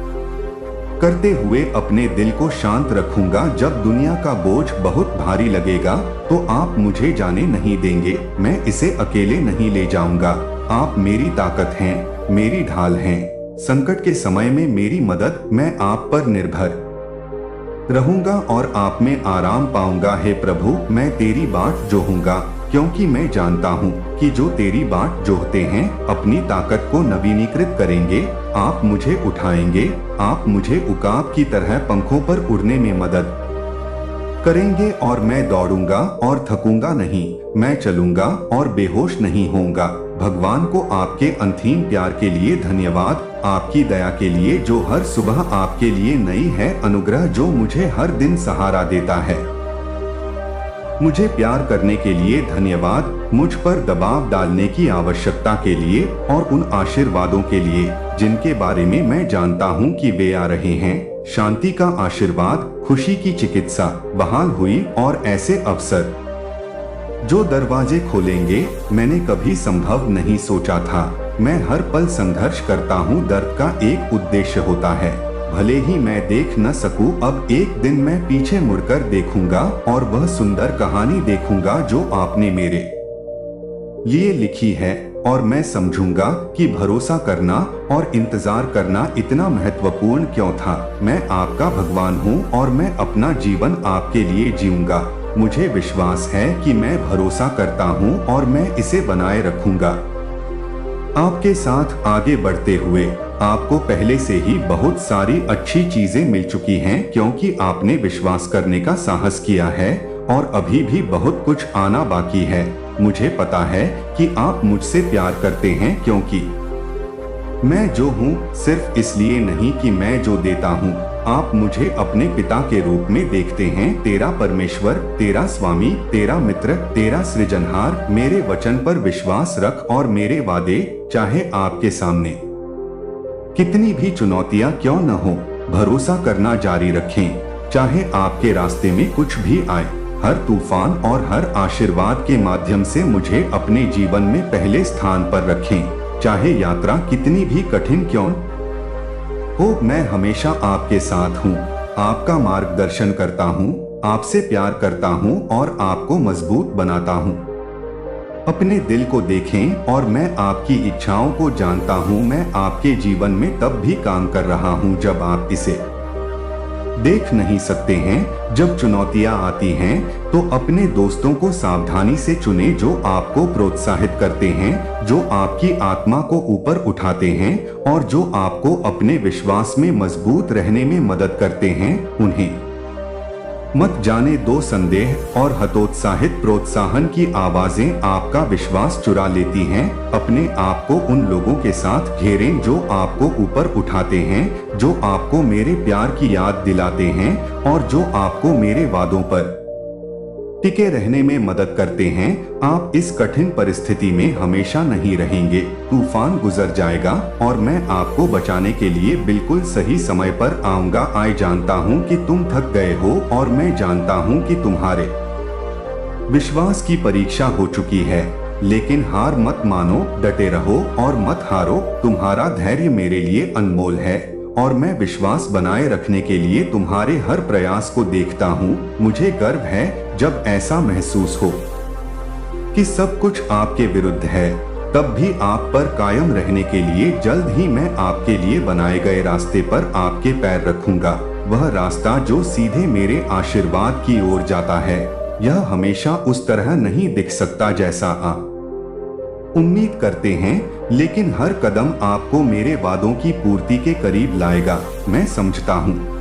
करते हुए अपने दिल को शांत रखूंगा। जब दुनिया का बोझ बहुत भारी लगेगा तो आप मुझे जाने नहीं देंगे। मैं इसे अकेले नहीं ले जाऊंगा। आप मेरी ताकत हैं, मेरी ढाल हैं। संकट के समय में मेरी मदद। मैं आप पर निर्भर रहूंगा और आप में आराम पाऊंगा। हे प्रभु, मैं तेरी बाट जोहूंगा, क्योंकि मैं जानता हूँ कि जो तेरी बाट जोहते हैं अपनी ताकत को नवीनीकृत करेंगे। आप मुझे उठाएंगे, आप मुझे उकाब की तरह पंखों पर उड़ने में मदद करेंगे और मैं दौड़ूंगा और थकूंगा नहीं। मैं चलूंगा और बेहोश नहीं होऊंगा। भगवान को आपके अनथीम प्यार के लिए धन्यवाद, आपकी दया के लिए जो हर सुबह आपके लिए नई है, अनुग्रह जो मुझे हर दिन सहारा देता है। मुझे प्यार करने के लिए धन्यवाद, मुझ पर दबाव डालने की आवश्यकता के लिए और उन आशीर्वादों के लिए जिनके बारे में मैं जानता हूँ कि वे आ रहे हैं। शांति का आशीर्वाद, खुशी की चिकित्सा बहाल हुई और ऐसे अवसर जो दरवाजे खोलेंगे मैंने कभी संभव नहीं सोचा था। मैं हर पल संघर्ष करता हूँ, दर्द का एक उद्देश्य होता है। भले ही मैं देख न सकूं, अब एक दिन मैं पीछे मुड़कर देखूंगा और वह सुंदर कहानी देखूंगा जो आपने मेरे लिए लिखी है, और मैं समझूंगा कि भरोसा करना और इंतजार करना इतना महत्वपूर्ण क्यों था। मैं आपका भगवान हूँ और मैं अपना जीवन आपके लिए जीऊंगा। मुझे विश्वास है कि मैं भरोसा करता हूँ और मैं इसे बनाए रखूंगा। आपके साथ आगे बढ़ते हुए आपको पहले से ही बहुत सारी अच्छी चीजें मिल चुकी हैं, क्योंकि आपने विश्वास करने का साहस किया है और अभी भी बहुत कुछ आना बाकी है। मुझे पता है कि आप मुझसे प्यार करते हैं, क्योंकि मैं जो हूँ सिर्फ इसलिए नहीं कि मैं जो देता हूँ। आप मुझे अपने पिता के रूप में देखते हैं, तेरा परमेश्वर, तेरा स्वामी, तेरा मित्र, तेरा सृजनहार। मेरे वचन पर विश्वास रख और मेरे वादे, चाहे आपके सामने कितनी भी चुनौतियां क्यों न हो, भरोसा करना जारी रखें। चाहे आपके रास्ते में कुछ भी आए, हर तूफान और हर आशीर्वाद के माध्यम से मुझे अपने जीवन में पहले स्थान पर रखें। चाहे यात्रा कितनी भी कठिन क्यों हो, मैं हमेशा आपके साथ हूँ, आपका मार्गदर्शन करता हूँ, आपसे प्यार करता हूँ और आपको मजबूत बनाता हूँ। अपने दिल को देखें और मैं आपकी इच्छाओं को जानता हूँ। मैं आपके जीवन में तब भी काम कर रहा हूँ जब आप इसे देख नहीं सकते हैं। जब चुनौतियाँ आती हैं तो अपने दोस्तों को सावधानी से चुनें, जो आपको प्रोत्साहित करते हैं, जो आपकी आत्मा को ऊपर उठाते हैं और जो आपको अपने विश्वास में मजबूत रहने में मदद करते हैं। उन्हें मत जाने दो। संदेह और हतोत्साहित प्रोत्साहन की आवाजें आपका विश्वास चुरा लेती हैं। अपने आप को उन लोगों के साथ घेरें जो आपको ऊपर उठाते हैं, जो आपको मेरे प्यार की याद दिलाते हैं और जो आपको मेरे वादों पर टिके रहने में मदद करते हैं। आप इस कठिन परिस्थिति में हमेशा नहीं रहेंगे। तूफान गुजर जाएगा और मैं आपको बचाने के लिए बिल्कुल सही समय पर आऊंगा। आई जानता हूँ कि तुम थक गए हो और मैं जानता हूँ कि तुम्हारे विश्वास की परीक्षा हो चुकी है, लेकिन हार मत मानो, डटे रहो और मत हारो। तुम्हारा धैर्य मेरे लिए अनमोल है और मैं विश्वास बनाए रखने के लिए तुम्हारे हर प्रयास को देखता हूँ। मुझे गर्व है जब ऐसा महसूस हो कि सब कुछ आपके विरुद्ध है, तब भी आप पर कायम रहने के लिए जल्द ही मैं आपके लिए बनाए गए रास्ते पर आपके पैर रखूंगा। वह रास्ता जो सीधे मेरे आशीर्वाद की ओर जाता है। यह हमेशा उस तरह नहीं दिख सकता जैसा आप उम्मीद करते हैं, लेकिन हर कदम आपको मेरे वादों की पूर्ति के करीब लाएगा। मैं समझता हूँ